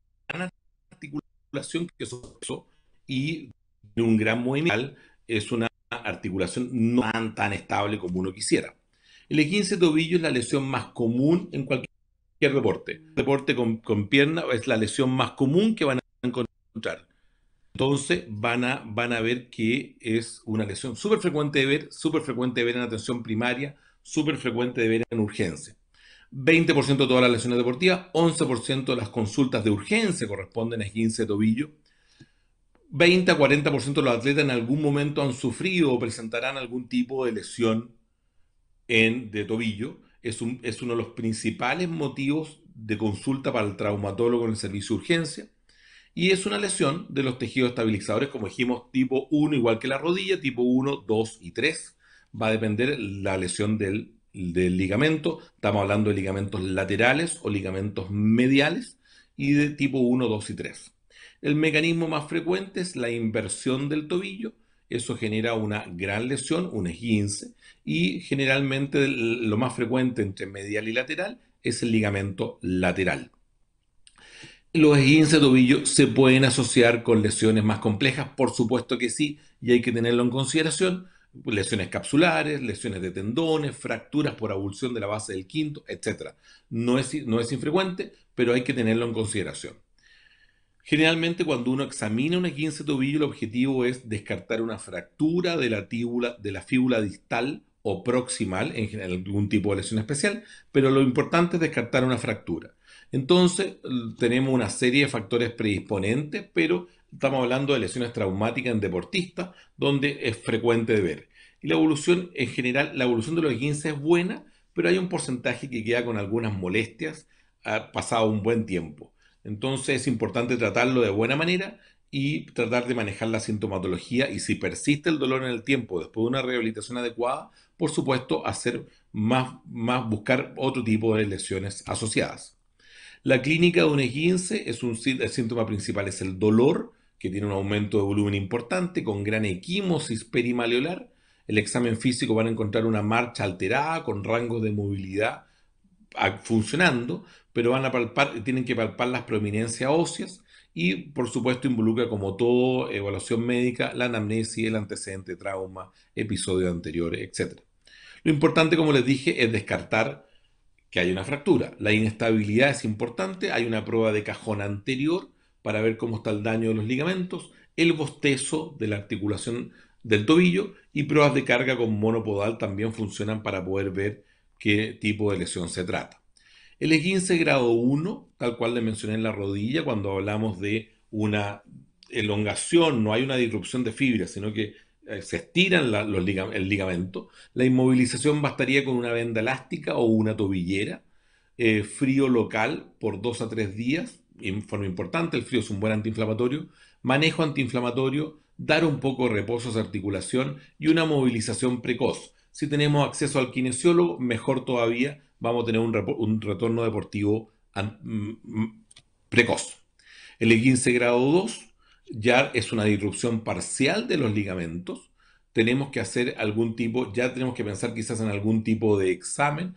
articulación que soporta y de un gran movimiento, es una articulación no tan estable como uno quisiera. El E15 tobillo es la lesión más común en cualquier deporte. Deporte con pierna es la lesión más común que van a encontrar. Entonces van a ver que es una lesión súper frecuente de ver en atención primaria, súper frecuente de ver en urgencia. 20% de todas las lesiones deportivas, 11% de las consultas de urgencia corresponden a esguince de tobillo. 20 a 40% de los atletas en algún momento han sufrido o presentarán algún tipo de lesión de tobillo. Es uno de los principales motivos de consulta para el traumatólogo en el servicio de urgencia. Y es una lesión de los tejidos estabilizadores, como dijimos, tipo 1, igual que la rodilla, tipo 1, 2 y 3. Va a depender la lesión del ligamento. Estamos hablando de ligamentos laterales o ligamentos mediales y de tipo 1, 2 y 3. El mecanismo más frecuente es la inversión del tobillo. Eso genera una gran lesión, un esguince, y generalmente lo más frecuente entre medial y lateral es el ligamento lateral. Los esguinces de tobillo se pueden asociar con lesiones más complejas, por supuesto que sí, y hay que tenerlo en consideración. Lesiones capsulares, lesiones de tendones, fracturas por avulsión de la base del quinto, etc. No es infrecuente, pero hay que tenerlo en consideración. Generalmente cuando uno examina un esguince de tobillo, el objetivo es descartar una fractura de la fíbula distal o proximal, en general algún tipo de lesión especial, pero lo importante es descartar una fractura. Entonces, tenemos una serie de factores predisponentes, pero estamos hablando de lesiones traumáticas en deportistas, donde es frecuente de ver. Y la evolución, en general, la evolución de los esguinces es buena, pero hay un porcentaje que queda con algunas molestias pasado un buen tiempo. Entonces es importante tratarlo de buena manera y tratar de manejar la sintomatología, y si persiste el dolor en el tiempo después de una rehabilitación adecuada, por supuesto hacer buscar otro tipo de lesiones asociadas. La clínica de un esguince el síntoma principal es el dolor, que tiene un aumento de volumen importante con gran equimosis perimaleolar. El examen físico van a encontrar una marcha alterada con rangos de movilidad funcionando, pero tienen que palpar las prominencias óseas y por supuesto involucra, como todo evaluación médica, la anamnesis, el antecedente de trauma, episodios anteriores, etc. Lo importante, como les dije, es descartar que hay una fractura. La inestabilidad es importante, hay una prueba de cajón anterior para ver cómo está el daño de los ligamentos, el bostezo de la articulación del tobillo, y pruebas de carga con monopodal también funcionan para poder ver qué tipo de lesión se trata. El esguince grado 1, tal cual le mencioné en la rodilla, cuando hablamos de una elongación, no hay una disrupción de fibras, sino que se estiran el ligamento. La inmovilización bastaría con una venda elástica o una tobillera. Frío local por 2 a 3 días, en forma importante, el frío es un buen antiinflamatorio. Manejo antiinflamatorio, dar un poco de reposo a esa articulación y una movilización precoz. Si tenemos acceso al kinesiólogo, mejor todavía, vamos a tener un retorno deportivo precoz. El esguince grado 2 ya es una disrupción parcial de los ligamentos. Tenemos que hacer ya tenemos que pensar quizás en algún tipo de examen.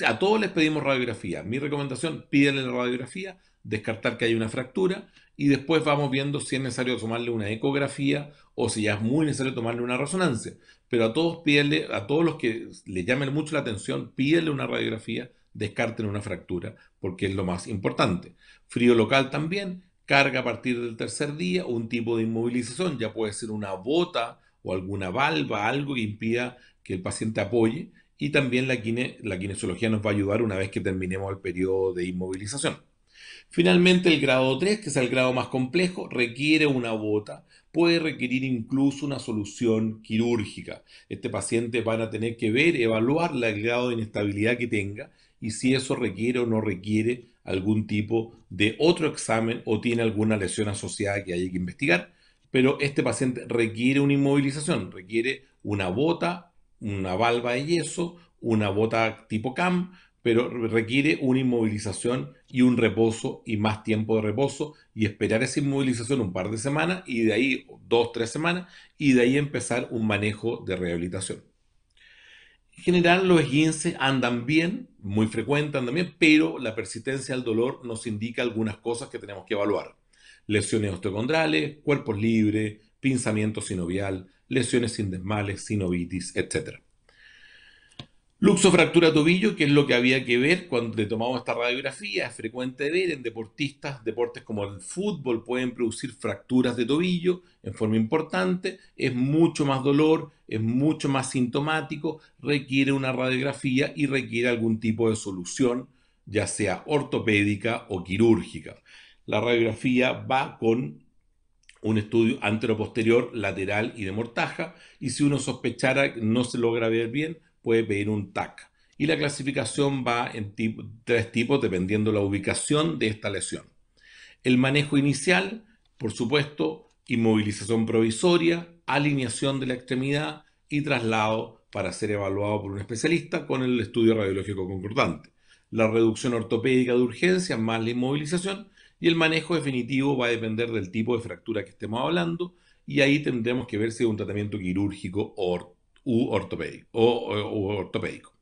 A todos les pedimos radiografía. Mi recomendación, pídenle la radiografía, descartar que hay una fractura, y después vamos viendo si es necesario tomarle una ecografía o si ya es muy necesario tomarle una resonancia. Pero a todos los que les llamen mucho la atención, pídenle una radiografía, descarten una fractura, porque es lo más importante. Frío local también, carga a partir del tercer día, un tipo de inmovilización, ya puede ser una bota o alguna valva, algo que impida que el paciente apoye, y también la kinesiología nos va a ayudar una vez que terminemos el periodo de inmovilización. Finalmente, el grado 3, que es el grado más complejo, requiere una bota, puede requerir incluso una solución quirúrgica. Este paciente van a tener que evaluar el grado de inestabilidad que tenga y si eso requiere o no requiere algún tipo de otro examen o tiene alguna lesión asociada que hay que investigar. Pero este paciente requiere una inmovilización, requiere una bota, una valva de yeso, una bota tipo CAM, pero requiere una inmovilización y un reposo y más tiempo de reposo, y esperar esa inmovilización un par de semanas y de ahí 2, 3 semanas, y de ahí empezar un manejo de rehabilitación. En general los esguinces andan bien, muy frecuentes andan bien, pero la persistencia del dolor nos indica algunas cosas que tenemos que evaluar. Lesiones osteocondrales, cuerpos libres, pinzamiento sinovial, lesiones sindesmales, sinovitis, etc. Luxofractura tobillo, que es lo que había que ver cuando le tomamos esta radiografía. Es frecuente ver en deportistas, deportes como el fútbol pueden producir fracturas de tobillo en forma importante, es mucho más dolor, es mucho más sintomático, requiere una radiografía y requiere algún tipo de solución, ya sea ortopédica o quirúrgica. La radiografía va con un estudio anteroposterior, lateral y de mortaja, y si uno sospechara que no se logra ver bien, puede pedir un TAC. Y la clasificación va en 3 tipos dependiendo la ubicación de esta lesión. El manejo inicial, por supuesto, inmovilización provisoria, alineación de la extremidad y traslado para ser evaluado por un especialista con el estudio radiológico concordante. La reducción ortopédica de urgencia más la inmovilización, y el manejo definitivo va a depender del tipo de fractura que estemos hablando, y ahí tendremos que ver si es un tratamiento quirúrgico u ortopédico.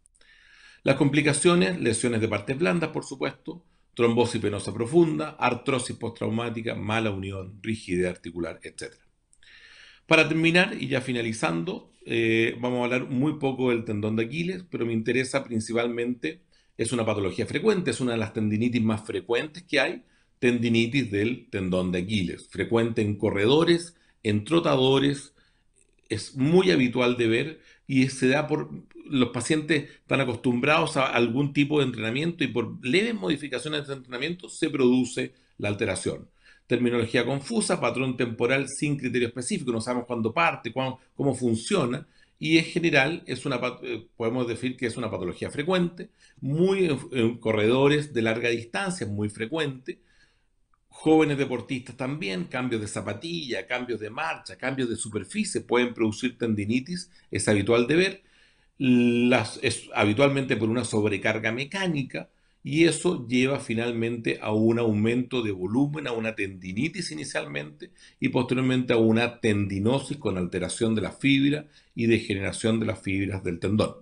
Las complicaciones, lesiones de partes blandas, por supuesto, trombosis venosa profunda, artrosis postraumática, mala unión, rigidez articular, etc. Para terminar y ya finalizando, vamos a hablar muy poco del tendón de Aquiles, pero me interesa principalmente, es una patología frecuente, es una de las tendinitis más frecuentes que hay, tendinitis del tendón de Aquiles, frecuente en corredores, en trotadores, es muy habitual de ver y se da por los pacientes están acostumbrados a algún tipo de entrenamiento y por leves modificaciones de entrenamiento se produce la alteración. Terminología confusa, patrón temporal sin criterio específico, no sabemos cuándo parte, cómo funciona y en general podemos decir que es una patología frecuente, muy en corredores de larga distancia, es muy frecuente. Jóvenes deportistas también, cambios de zapatilla, cambios de marcha, cambios de superficie pueden producir tendinitis, es habitual de ver, es habitualmente por una sobrecarga mecánica y eso lleva finalmente a un aumento de volumen, a una tendinitis inicialmente y posteriormente a una tendinosis con alteración de la fibra y degeneración de las fibras del tendón.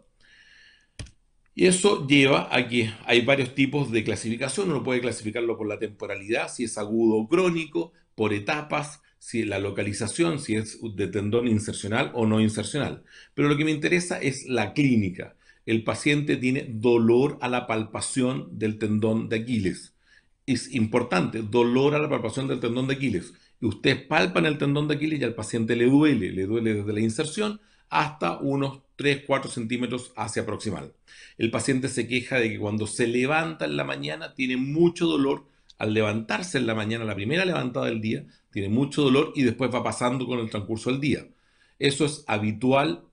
Y eso lleva a que hay varios tipos de clasificación. Uno puede clasificarlo por la temporalidad, si es agudo o crónico, por etapas, si la localización, si es de tendón insercional o no insercional. Pero lo que me interesa es la clínica. El paciente tiene dolor a la palpación del tendón de Aquiles. Es importante, dolor a la palpación del tendón de Aquiles. Y ustedes palpan el tendón de Aquiles y al paciente le duele desde la inserción hasta unos 3-4 centímetros hacia proximal. El paciente se queja de que cuando se levanta en la mañana tiene mucho dolor. Al levantarse en la mañana, la primera levantada del día, tiene mucho dolor y después va pasando con el transcurso del día. Eso es habitual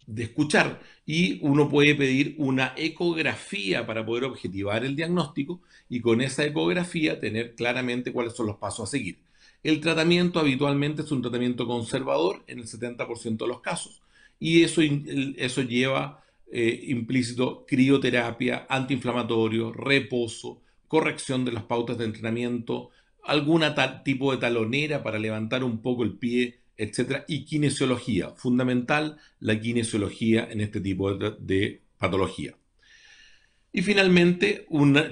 de escuchar y uno puede pedir una ecografía para poder objetivar el diagnóstico y con esa ecografía tener claramente cuáles son los pasos a seguir. El tratamiento habitualmente es un tratamiento conservador en el 70% de los casos y eso lleva implícito crioterapia, antiinflamatorio, reposo, corrección de las pautas de entrenamiento, algún tipo de talonera para levantar un poco el pie, etcétera, y kinesiología, fundamental la kinesiología en este tipo de patología. Y finalmente, una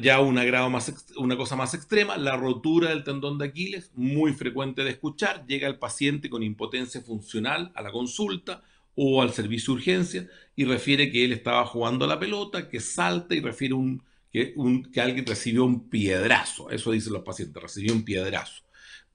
cosa más extrema, la rotura del tendón de Aquiles, muy frecuente de escuchar, llega el paciente con impotencia funcional a la consulta o al servicio de urgencia y refiere que él estaba jugando a la pelota, que salta y refiere que alguien recibió un piedrazo, eso dicen los pacientes, recibió un piedrazo.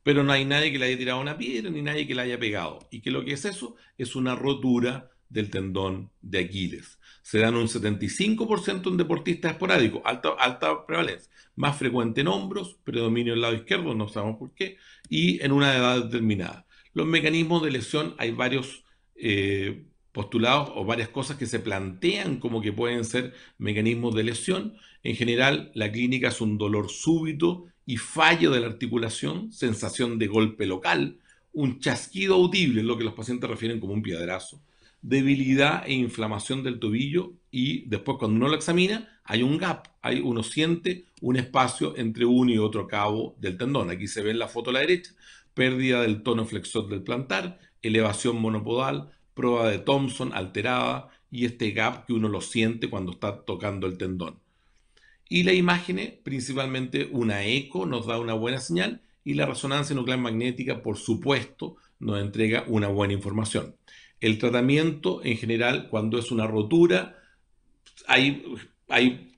Pero no hay nadie que le haya tirado una piedra ni nadie que le haya pegado. ¿Y qué es lo que es eso? Es una rotura del tendón de Aquiles. Se dan un 75% en deportistas esporádicos, alta prevalencia. Más frecuente en hombros, predominio en el lado izquierdo, no sabemos por qué, y en una edad determinada. Los mecanismos de lesión, hay varios postulados o varias cosas que se plantean como que pueden ser mecanismos de lesión. En general, la clínica es un dolor súbito y fallo de la articulación, sensación de golpe local, un chasquido audible, lo que los pacientes refieren como un piedrazo, debilidad e inflamación del tobillo y después cuando uno lo examina hay un gap, uno siente un espacio entre uno y otro cabo del tendón. Aquí se ve en la foto a la derecha, pérdida del tono flexor del plantar, elevación monopodal, prueba de Thompson alterada y este gap que uno lo siente cuando está tocando el tendón. Y la imagen, principalmente una eco, nos da una buena señal y la resonancia nuclear magnética, por supuesto, nos entrega una buena información. El tratamiento, en general, cuando es una rotura, hay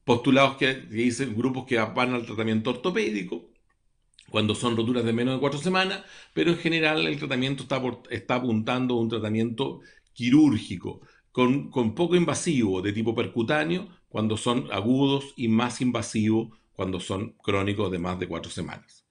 postulados que dicen grupos que van al tratamiento ortopédico, cuando son roturas de menos de 4 semanas, pero en general el tratamiento está apuntando a un tratamiento quirúrgico, con poco invasivo de tipo percutáneo, cuando son agudos y más invasivos cuando son crónicos de más de 4 semanas.